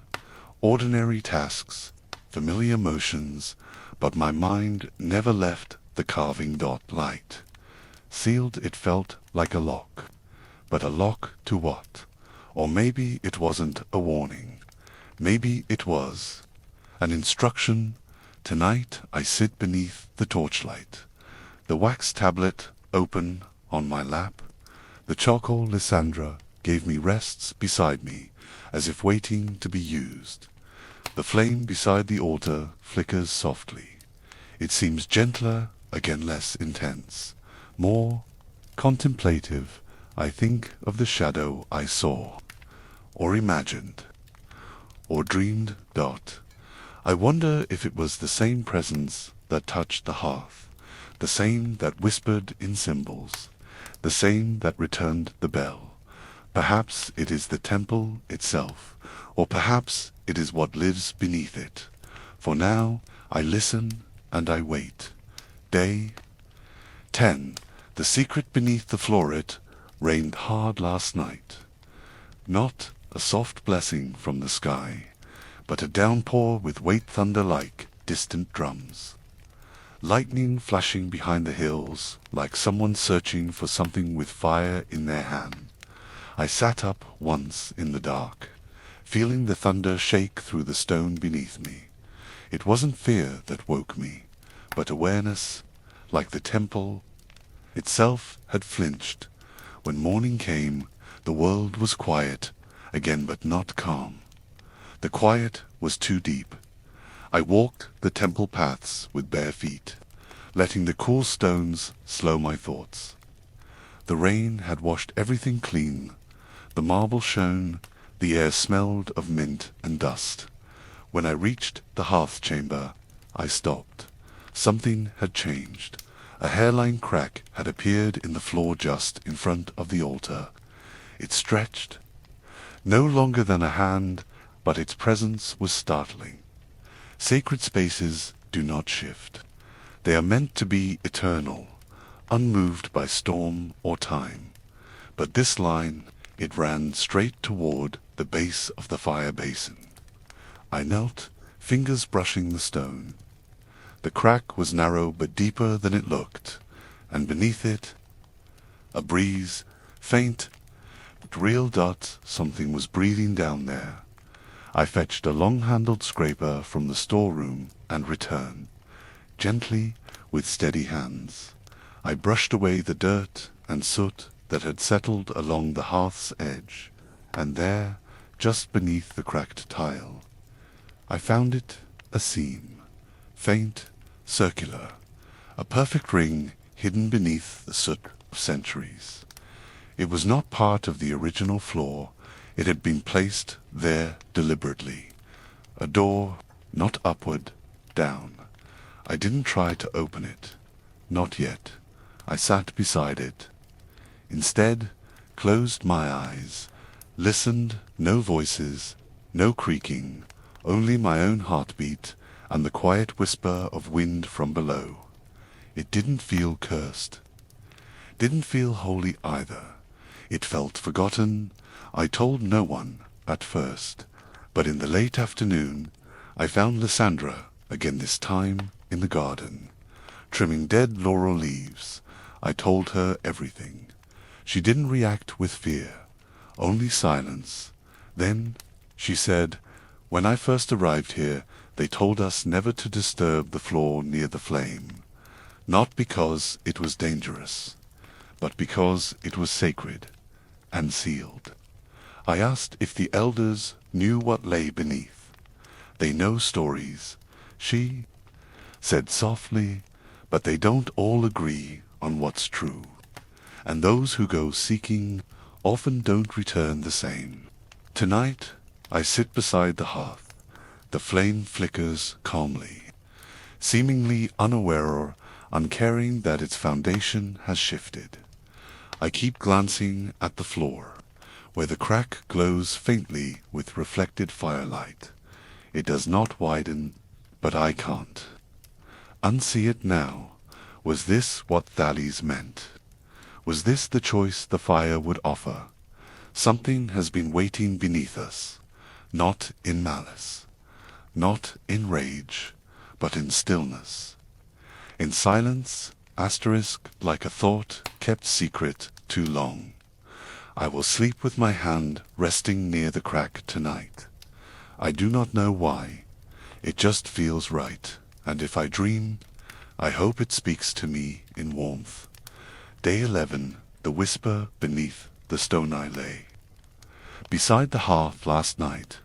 Ordinary tasks, familiar motions, but my mind never left the carving dot light. Sealed, it felt like a lock. But a lock to what? Or maybe it wasn't a warning. Maybe it was an instruction. Tonight I sit beneath the torchlight, the wax tablet open on my lap. The charcoal Lysandra gave me rests beside me, as if waiting to be used. The flame beside the altar flickers softly. It seems gentler, again less intense, more contemplative. I think of the shadow I saw, or imagined, or dreamed. I wonder if it was the same presence that touched the hearth, the same that whispered in symbols, the same that returned the bell. Perhaps it is the temple itself, or perhaps it is what lives beneath it. For now I listen and I wait. Day 10. The secret beneath the floret rained hard last night. Not a soft blessing from the sky, but a downpour with weight thunder like distant drums. Lightning flashing behind the hills, like someone searching for something with fire in their hand. I sat up once in the dark, feeling the thunder shake through the stone beneath me. It wasn't fear that woke me, but awareness, like the temple itself had flinched. When morning came, the world was quiet again, but not calm. The quiet was too deep. I walked the temple paths with bare feet, letting the cool stones slow my thoughts. The rain had washed everything clean. The marble shone, the air smelled of mint and dust. When I reached the hearth chamber, I stopped. Something had changed. A hairline crack had appeared in the floor just in front of the altar. It stretched, no longer than a hand, but its presence was startling. Sacred spaces do not shift. They are meant to be eternal, unmoved by storm or time. But this line, it ran straight toward the base of the fire basin. I knelt, fingers brushing the stone. The crack was narrow but deeper than it looked, and beneath it, a breeze, faint but real. Something was breathing down there. I fetched a long-handled scraper from the storeroom and returned. Gently, with steady hands, I brushed away the dirt and soot that had settled along the hearth's edge, and there, just beneath the cracked tile, I found it, a seam, faint, circular, a perfect ring hidden beneath the soot of centuries. It was not part of the original floor. It had been placed there deliberately. A door, not upward, down. I didn't try to open it. Not yet. I sat beside it. Instead, closed my eyes, listened. No voices, no creaking, only my own heartbeat and the quiet whisper of wind from below. It didn't feel cursed. Didn't feel holy either. It felt forgotten, I told no one at first, but in the late afternoon I found Lysandra again, this time in the garden, trimming dead laurel leaves. I told her everything. She didn't react with fear, only silence. Then she said, "When I first arrived here, they told us never to disturb the floor near the flame, not because it was dangerous, but because it was sacred and sealed." I asked if the elders knew what lay beneath. "They know stories," she said softly, "but they don't all agree on what's true. And those who go seeking often don't return the same." Tonight I sit beside the hearth. The flame flickers calmly, seemingly unaware or uncaring that its foundation has shifted. I keep glancing at the floor, where the crack glows faintly with reflected firelight. It does not widen, but I can't unsee it now. Was this what Thales meant? Was this the choice the fire would offer? Something has been waiting beneath us, not in malice, not in rage, but in stillness, in silence, like a thought kept secret too long. I will sleep with my hand resting near the crack tonight. I do not know why. It just feels right, and if I dream, I hope it speaks to me in warmth. Day 11, the whisper beneath the stone I lay beside the hearth last night,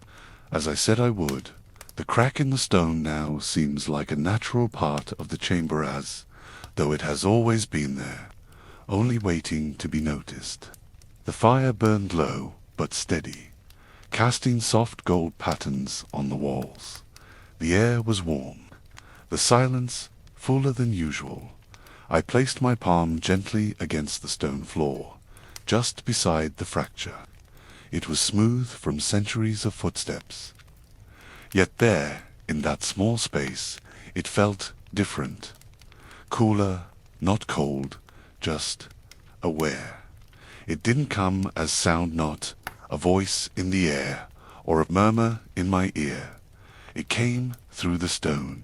as I said I would. The crack in the stone now seems like a natural part of the chamber, as though it has always been there, only waiting to be noticed. The fire burned low but steady, casting soft gold patterns on the walls. The air was warm, the silence fuller than usual. I placed my palm gently against the stone floor, just beside the fracture. It was smooth from centuries of footsteps. Yet there, in that small space, it felt different. Cooler, not cold, just aware. It didn't come as sound, not a voice in the air or a murmur in my ear. It came through the stone,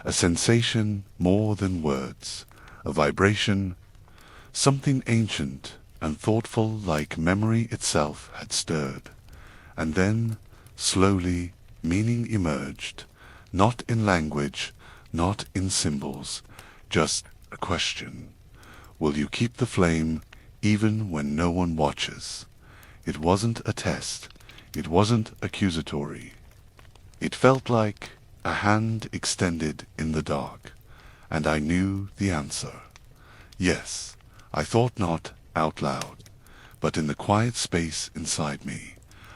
a sensation more than words, a vibration, something ancient and thoughtful, like memory itself had stirred. And then, slowly, meaning emerged, not in language, not in symbols, just a question. Will you keep the flame even when no one watches? It wasn't a test. It wasn't accusatory. It felt like a hand extended in the dark, and I knew the answer. Yes, I thought not out loud, but in the quiet space inside me.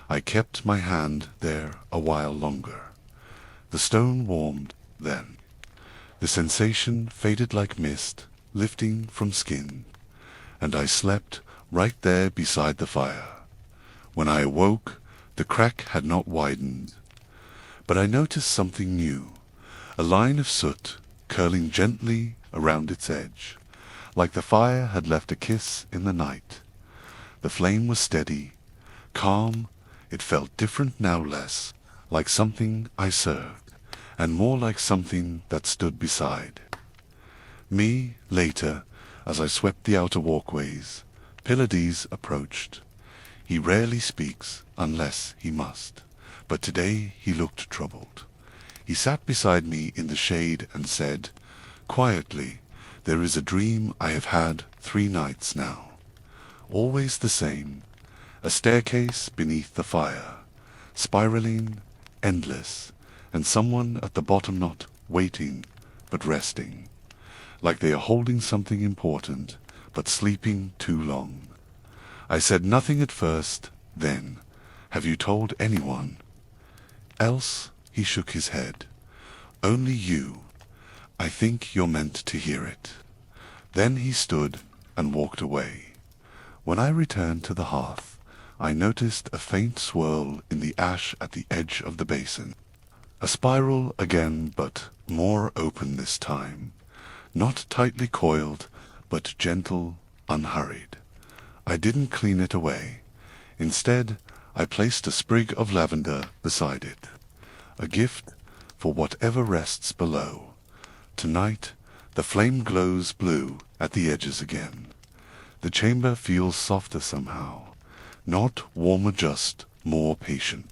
I kept my hand there a while longer. The stone warmed then. The sensation faded like mist lifting from skin, and I slept right there beside the fire. When I awoke, the crack had not widened, but I noticed something new, a line of soot curling gently around its edge, like the fire had left a kiss in the night. The flame was steady, calm. It felt different now, less like something I served, and more like something that stood beside me. Later, as I swept the outer walkways, Pylades approached. He rarely speaks unless he must, but today he looked troubled. He sat beside me in the shade and said, quietly, "There is a dream I have had 3 nights now. Always the same. A staircase beneath the fire, spiraling, endless, and someone at the bottom not waiting, but resting, like they are holding something important, but sleeping too long." I said nothing at first. Then, "Have you told anyone else?" He shook his head. "Only you. I think you're meant to hear it." Then he stood and walked away. When I returned to the hearth, I noticed a faint swirl in the ash at the edge of the basin. A spiral again, but more open this time. Not tightly coiled, but gentle, unhurried. I didn't clean it away. Instead, I placed a sprig of lavender beside it, a gift for whatever rests below. Tonight, the flame glows blue at the edges again. The chamber feels softer somehow, not warmer, just more patient.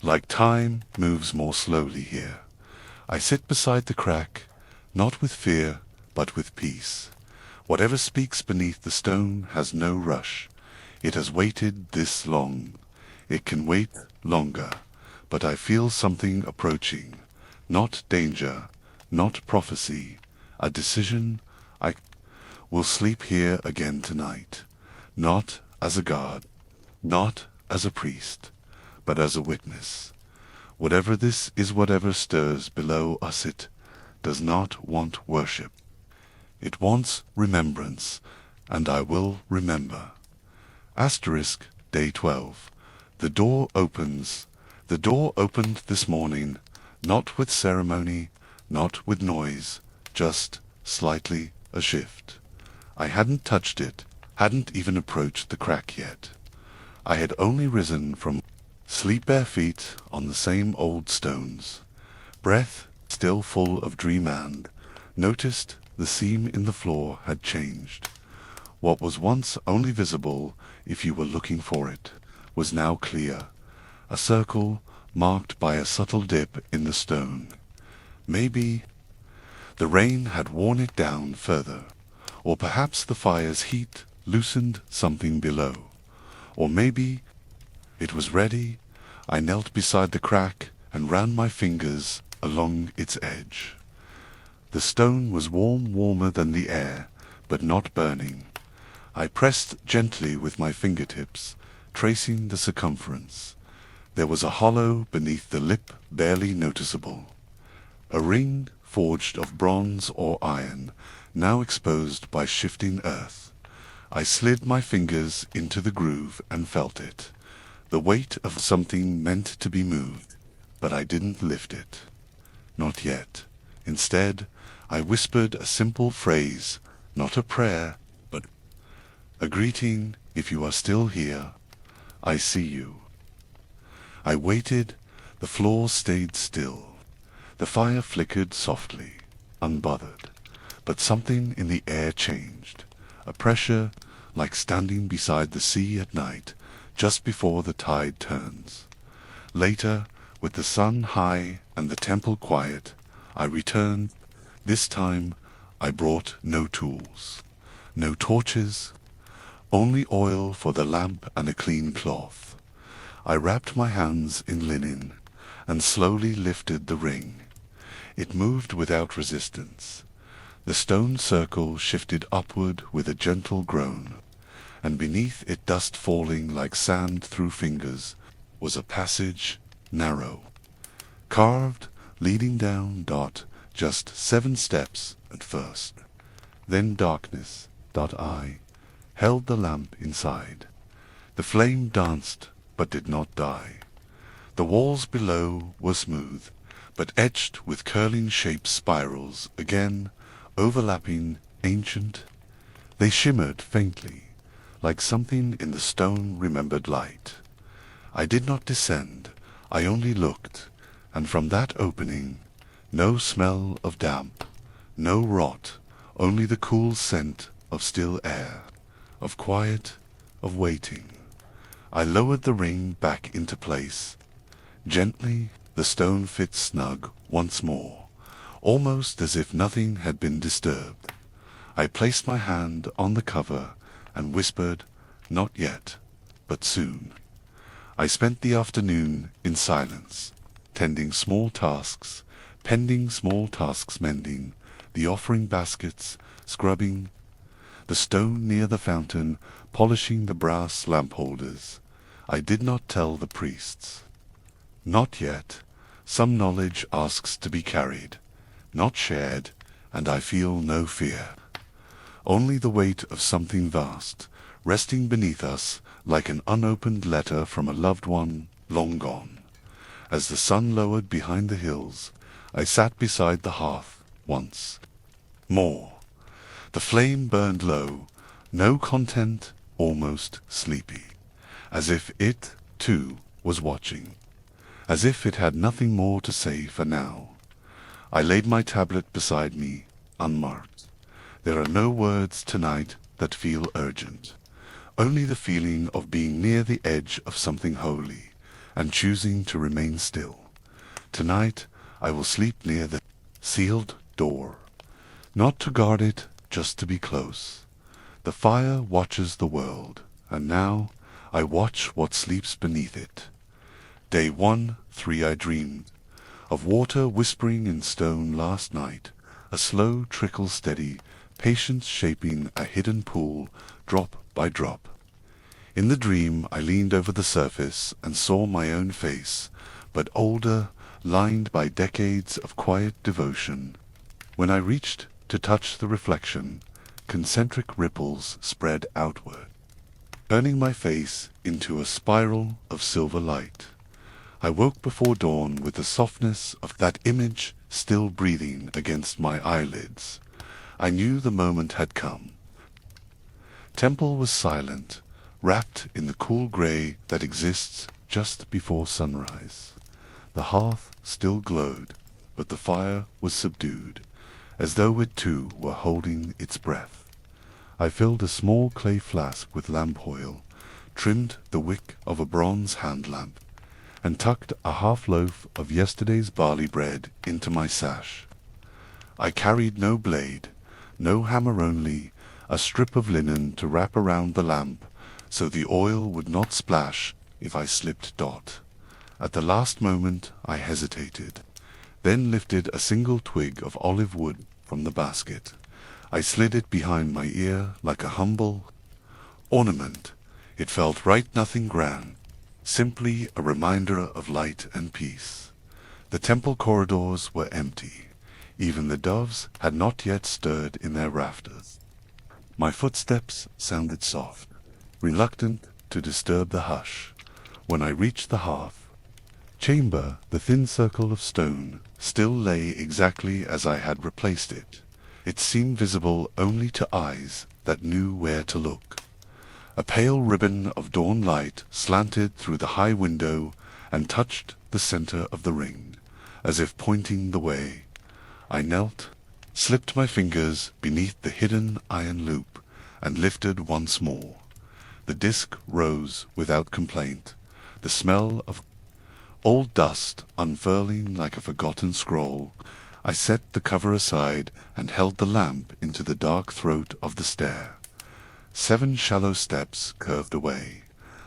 Like time moves more slowly here. I sit beside the crack, not with fear, but with peace. Whatever speaks beneath the stone has no rush. It has waited this long. It can wait longer, but I feel something approaching. Not danger, not prophecy, a decision. I will sleep here again tonight, not as a guard, not as a priest, but as a witness. Whatever this is, whatever stirs below us, it does not want worship. It wants remembrance, and I will remember. Asterisk, day 12. The door opens. The door opened this morning, not with ceremony, not with noise, just slightly a shift. I hadn't touched it, hadn't even approached the crack yet. I had only risen from sleep, bare feet on the same old stones, breath still full of dream, and noticed the seam in the floor had changed. What was once only visible if you were looking for it was now clear, a circle marked by a subtle dip in the stone. Maybe the rain had worn it down further, or perhaps the fire's heat loosened something below, or maybe it was ready. I knelt beside the crack and ran my fingers along its edge. The stone was warm, warmer than the air, but not burning. I pressed gently with my fingertips, tracing the circumference. There was a hollow beneath the lip, barely noticeable. A ring forged of bronze or iron, now exposed by shifting earth. I slid my fingers into the groove and felt it, the weight of something meant to be moved, but I didn't lift it. Not yet. Instead, I whispered a simple phrase, not a prayer, but a greeting. If you are still here, I see you. I waited. The floor stayed still. The fire flickered softly, unbothered, but something in the air changed, a pressure like standing beside the sea at night, just before the tide turns. Later, with the sun high and the temple quiet, I returned. This time I brought no tools, no torches, only oil for the lamp and a clean cloth. I wrapped my hands in linen and slowly lifted the ring. It moved without resistance. The stone circle shifted upward with a gentle groan, and beneath it, dust falling like sand through fingers, was a passage, narrow, carved, leading down. Just 7 steps at first. Then darkness. I held the lamp inside. The flame danced, but did not die. The walls below were smooth, but etched with curling shapes, spirals, again overlapping, ancient. They shimmered faintly, like something in the stone remembered light. I did not descend, I only looked, and from that opening, no smell of damp, no rot, only the cool scent of still air, of quiet, of waiting. I lowered the ring back into place. Gently, the stone fit snug once more, almost as if nothing had been disturbed. I placed my hand on the cover and whispered, "Not yet, but soon." I spent the afternoon in silence, pending small tasks, mending the offering baskets, scrubbing the stone near the fountain, polishing the brass lamp holders. I did not tell the priests. Not yet. Some knowledge asks to be carried, not shared, and I feel no fear. Only the weight of something vast, resting beneath us like an unopened letter from a loved one long gone. As the sun lowered behind the hills, I sat beside the hearth once more. The flame burned low, no content, almost sleepy. as if it, too, was watching, as if it had nothing more to say for now. I laid my tablet beside me, unmarked. There are no words tonight that feel urgent, only the feeling of being near the edge of something holy, and choosing to remain still. Tonight I will sleep near the sealed door, not to guard it, just to be close. The fire watches the world, and now I watch what sleeps beneath it. Day 1-3 I dreamed of water whispering in stone last night, a slow trickle steady, patience shaping a hidden pool, drop by drop. In the dream I leaned over the surface and saw my own face, but older, lined by decades of quiet devotion. When I reached to touch the reflection, concentric ripples spread outward, turning my face into a spiral of silver light. I woke before dawn with the softness of that image still breathing against my eyelids. I knew the moment had come. Temple was silent, wrapped in the cool gray that exists just before sunrise. The hearth still glowed, but the fire was subdued, as though it too were holding its breath. I filled a small clay flask with lamp oil, trimmed the wick of a bronze hand lamp, and tucked a half-loaf of yesterday's barley bread into my sash. I carried no blade, no hammer, only a strip of linen to wrap around the lamp so the oil would not splash if I slipped dot. At the last moment I hesitated, then lifted a single twig of olive wood from the basket. I slid it behind my ear like a humble ornament. It felt right, nothing grand, simply a reminder of light and peace. The temple corridors were empty. Even the doves had not yet stirred in their rafters. My footsteps sounded soft, reluctant to disturb the hush. When I reached the hearth chamber, the thin circle of stone still lay exactly as I had replaced it. It seemed visible only to eyes that knew where to look. A pale ribbon of dawn light slanted through the high window and touched the center of the ring, as if pointing the way. I knelt, slipped my fingers beneath the hidden iron loop, and lifted once more. The disk rose without complaint, the smell of old dust unfurling like a forgotten scroll. I set the cover aside and held the lamp into the dark throat of the stair. 7 shallow steps curved away,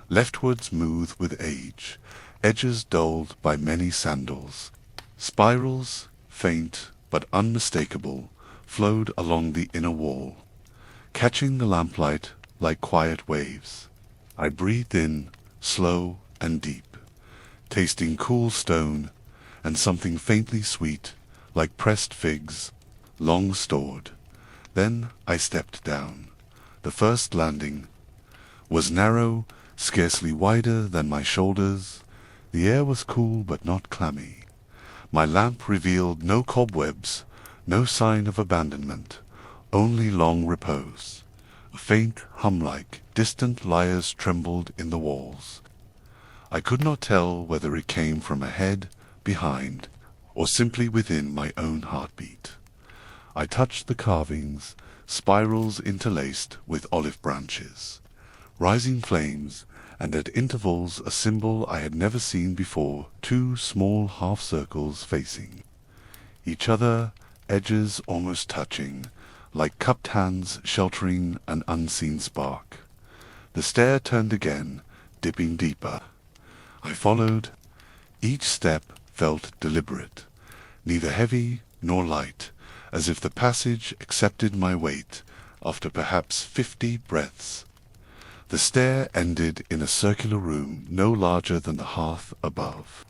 leftward smooth with age, edges dulled by many sandals. Spirals, faint but unmistakable, flowed along the inner wall, catching the lamplight like quiet waves. I breathed in, slow and deep, tasting cool stone and something faintly sweet, like pressed figs, long stored. Then I stepped down. The first landing was narrow, scarcely wider than my shoulders. The air was cool but not clammy. My lamp revealed no cobwebs, no sign of abandonment, only long repose. A faint hum-like distant lyres trembled in the walls. I could not tell whether it came from ahead, behind, or simply within my own heartbeat. I touched the carvings, spirals interlaced with olive branches, rising flames, and at intervals a symbol I had never seen before, 2 small half-circles facing each other, edges almost touching, like cupped hands sheltering an unseen spark. The stair turned again, dipping deeper. I followed. Each step felt deliberate, neither heavy nor light, as if the passage accepted my weight after perhaps 50 breaths. The stair ended in a circular room no larger than the hearth above.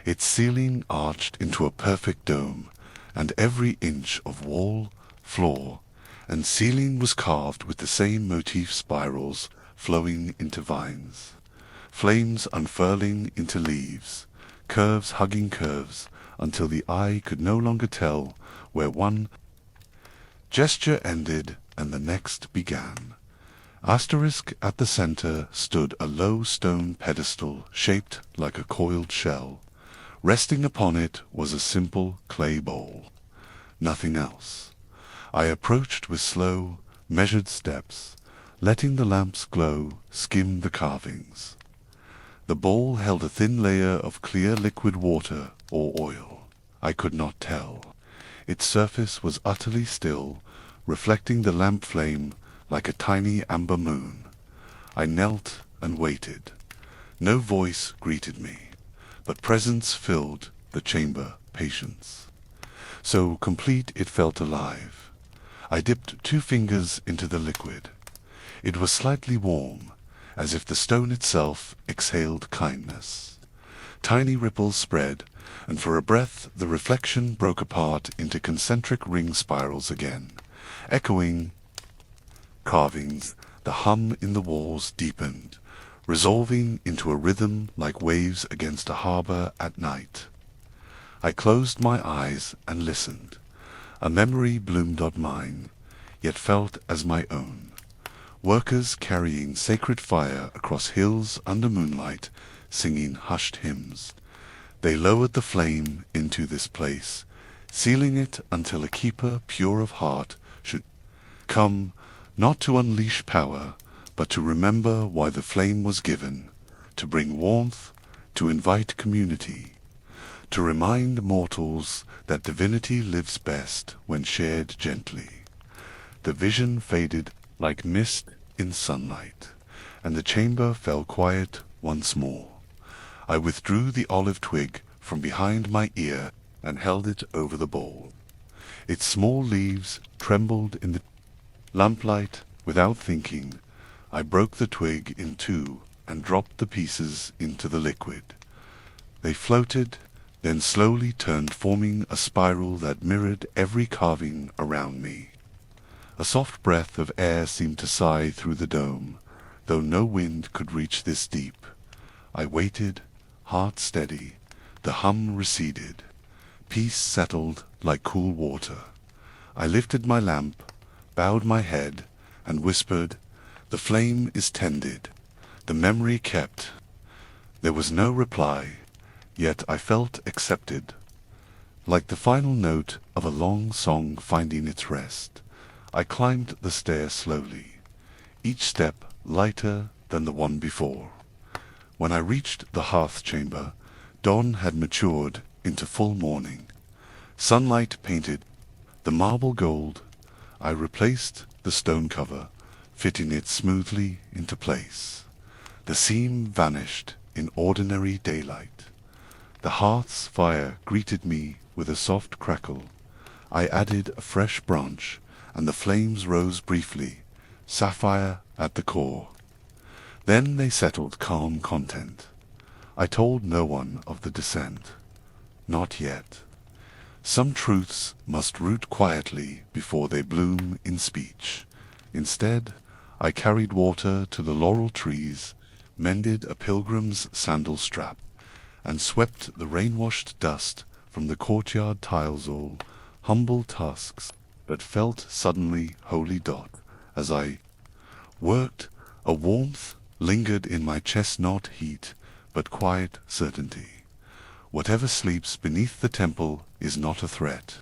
Its ceiling arched into a perfect dome, and every inch of wall, floor, and ceiling was carved with the same motif, spirals flowing into vines, flames unfurling into leaves, curves hugging curves, until the eye could no longer tell where one gesture ended and the next began. Asterisk at the center stood a low stone pedestal shaped like a coiled shell. Resting upon it was a simple clay bowl. Nothing else. I approached with slow, measured steps, letting the lamp's glow skim the carvings. The bowl held a thin layer of clear liquid water or oil. I could not tell. Its surface was utterly still, reflecting the lamp flame like a tiny amber moon. I knelt and waited. No voice greeted me, but presence filled the chamber, patience. So complete it felt alive. I dipped 2 fingers into the liquid. It was slightly warm, as if the stone itself exhaled kindness. Tiny ripples spread, and for a breath the reflection broke apart into concentric ring spirals again. Echoing carvings, the hum in the walls deepened, resolving into a rhythm like waves against a harbor at night. I closed my eyes and listened. A memory bloomed on mine, yet felt as my own. Workers carrying sacred fire across hills under moonlight, singing hushed hymns. They lowered the flame into this place, sealing it until a keeper pure of heart should come, not to unleash power, but to remember why the flame was given, to bring warmth, to invite community, to remind mortals that divinity lives best when shared gently. The vision faded like mist in sunlight, and the chamber fell quiet once more. I withdrew the olive twig from behind my ear and held it over the bowl. Its small leaves trembled in the lamplight. Without thinking, I broke the twig in 2 and dropped the pieces into the liquid. They floated, then slowly turned, forming a spiral that mirrored every carving around me. A soft breath of air seemed to sigh through the dome, though no wind could reach this deep. I waited, heart steady. The hum receded. Peace settled like cool water. I lifted my lamp, bowed my head, and whispered, "The flame is tended, the memory kept." There was no reply, yet I felt accepted, like the final note of a long song finding its rest. I climbed the stair slowly, each step lighter than the one before. When I reached the hearth chamber, dawn had matured into full morning. Sunlight painted the marble gold. I replaced the stone cover, fitting it smoothly into place. The seam vanished in ordinary daylight. The hearth's fire greeted me with a soft crackle. I added a fresh branch, and the flames rose briefly, sapphire at the core. Then they settled calm content. I told no one of the descent. Not yet. Some truths must root quietly before they bloom in speech. Instead, I carried water to the laurel trees, mended a pilgrim's sandal strap, and swept the rain-washed dust from the courtyard tiles, all humble tasks that felt suddenly holy. As I worked, a warmth lingered in my chest, not heat, but quiet certainty. Whatever sleeps beneath the temple is not a threat,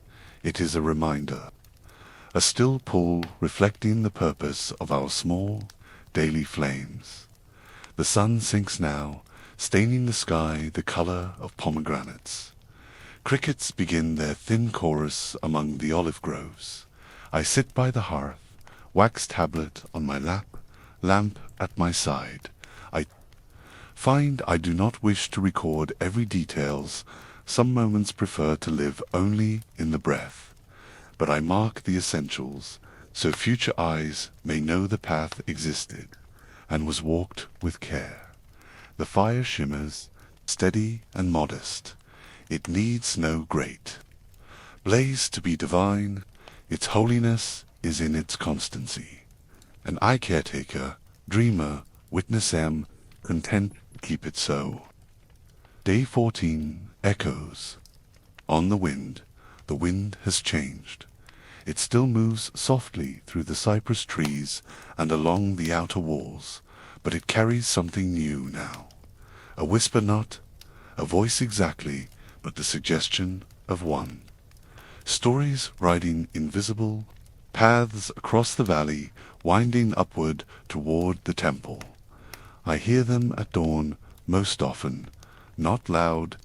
it is a reminder. A still pool reflecting the purpose of our small, daily flames. The sun sinks now, staining the sky the color of pomegranates. Crickets begin their thin chorus among the olive groves. I sit by the hearth, wax tablet on my lap, lamp at my side. I find I do not wish to record every details. Some moments prefer to live only in the breath. But I mark the essentials, so future eyes may know the path existed, and was walked with care. The fire shimmers, steady and modest. It needs no great blaze to be divine. Its holiness is in its constancy. And I, caretaker, dreamer, witness am, content to keep it so. Day 14 echoes. On the wind has changed. It still moves softly through the cypress trees and along the outer walls, but it carries something new now. A whisper not, a voice exactly, but the suggestion of one. Stories riding invisible paths across the valley, winding upward toward the temple. I hear them at dawn most often, not loud,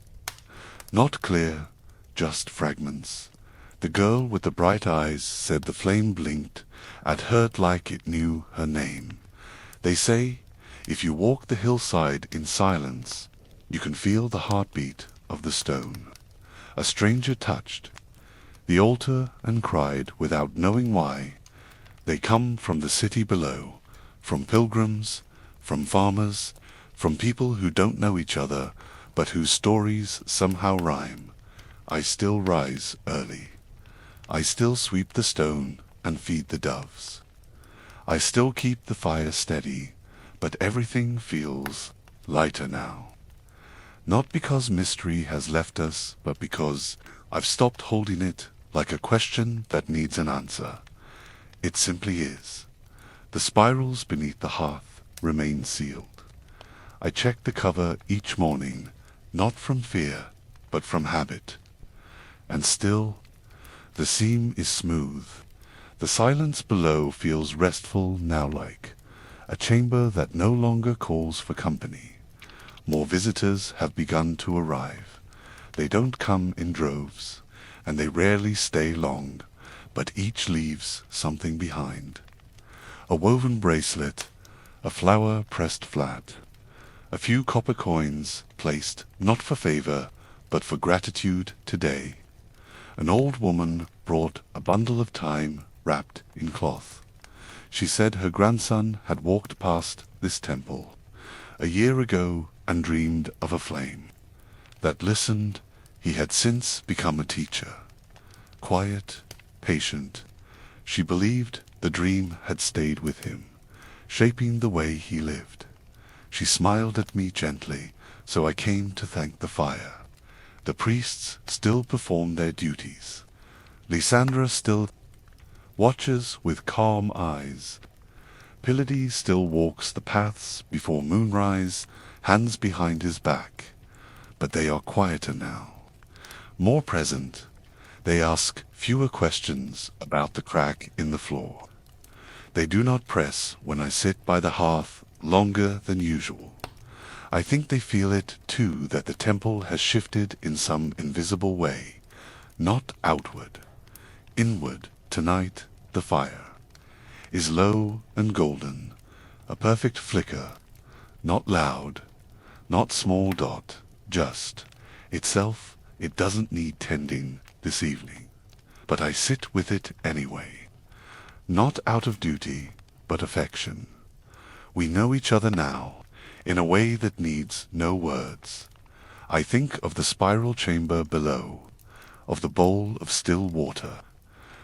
not clear, just fragments. The girl with the bright eyes said the flame blinked at her like it knew her name. They say, if you walk the hillside in silence, you can feel the heartbeat of the stone. A stranger touched the altar and cried without knowing why. They come from the city below, from pilgrims, from farmers, from people who don't know each other, but whose stories somehow rhyme. I still rise early. I still sweep the stone and feed the doves. I still keep the fire steady, but everything feels lighter now. Not because mystery has left us, but because I've stopped holding it like a question that needs an answer. It simply is. The spirals beneath the hearth remain sealed. I check the cover each morning, not from fear, but from habit. And still, the seam is smooth. The silence below feels restful now, like a chamber that no longer calls for company. More visitors have begun to arrive. They don't come in droves, and they rarely stay long, but each leaves something behind. A woven bracelet, a flower pressed flat, a few copper coins placed not for favor, but for gratitude today. An old woman brought a bundle of time wrapped in cloth. She said her grandson had walked past this temple a year ago and dreamed of a flame that listened. He had since become a teacher. Quiet, patient, she believed the dream had stayed with him, shaping the way he lived. She smiled at me gently, so I came to thank the fire. The priests still perform their duties. Lysandra still watches with calm eyes. Pylades still walks the paths before moonrise, hands behind his back. But they are quieter now, more present. They ask fewer questions about the crack in the floor. They do not press when I sit by the hearth longer than usual. I think they feel it too, that the temple has shifted in some invisible way, not outward, inward. Tonight the fire is low and golden, a perfect flicker, not loud, not small dot, just itself. It doesn't need tending this evening, but I sit with it anyway, not out of duty, but affection. We know each other now, in a way that needs no words. I think of the spiral chamber below, of the bowl of still water,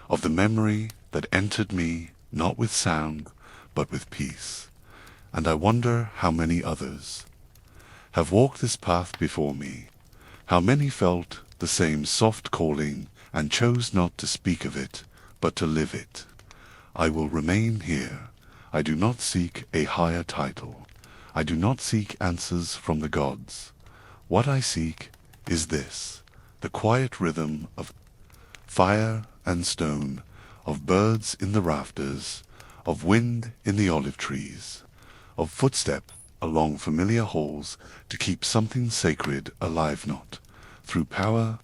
of the memory that entered me not with sound, but with peace. And I wonder how many others have walked this path before me, how many felt the same soft calling and chose not to speak of it, but to live it. I will remain here. I do not seek a higher title. I do not seek answers from the gods. What I seek is this, the quiet rhythm of fire and stone, of birds in the rafters, of wind in the olive trees, of footstep along familiar halls, to keep something sacred alive, not through power,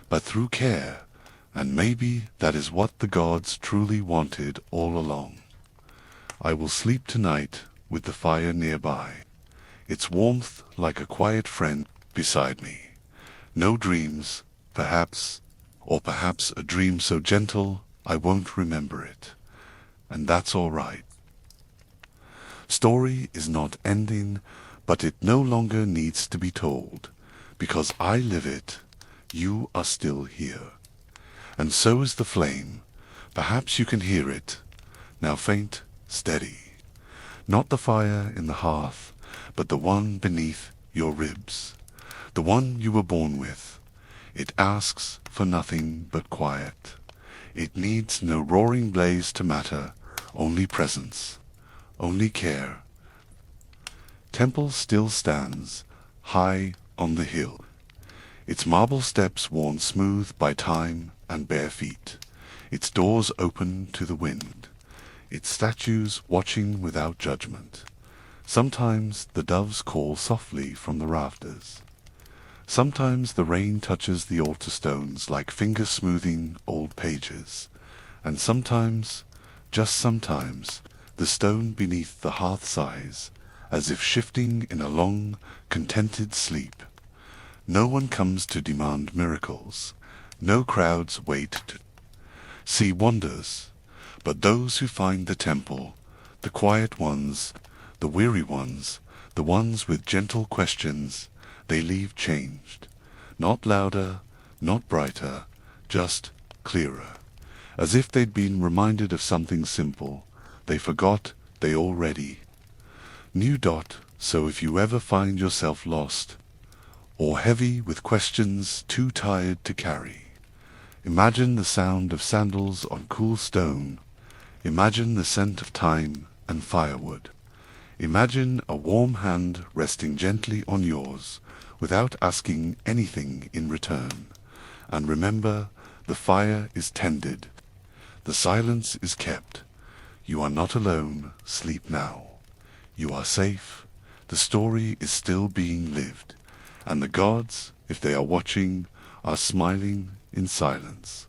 but through care. And maybe that is what the gods truly wanted all along. I will sleep tonight with the fire nearby, its warmth like a quiet friend beside me. No dreams, perhaps, or perhaps a dream so gentle I won't remember it. And that's all right. Story is not ending, but it no longer needs to be told. Because I live it, you are still here. And so is the flame. Perhaps you can hear it, now faint, steady. Not the fire in the hearth, but the one beneath your ribs, the one you were born with. It asks for nothing but quiet. It needs no roaring blaze to matter, only presence, only care. Temple still stands, high on the hill, its marble steps worn smooth by time and bare feet, its doors open to the wind, its statues watching without judgment. Sometimes the doves call softly from the rafters. Sometimes the rain touches the altar stones like fingers smoothing old pages. And sometimes, just sometimes, the stone beneath the hearth sighs, as if shifting in a long, contented sleep. No one comes to demand miracles. No crowds wait to see wonders. But those who find the temple, the quiet ones, the weary ones, the ones with gentle questions, they leave changed. Not louder, not brighter, just clearer. As if they'd been reminded of something simple. They forgot they already knew. So if you ever find yourself lost, or heavy with questions too tired to carry, imagine the sound of sandals on cool stone. Imagine the scent of thyme and firewood. Imagine a warm hand resting gently on yours without asking anything in return. And remember, the fire is tended. The silence is kept. You are not alone. Sleep now. You are safe. The story is still being lived. And the gods, if they are watching, are smiling in silence.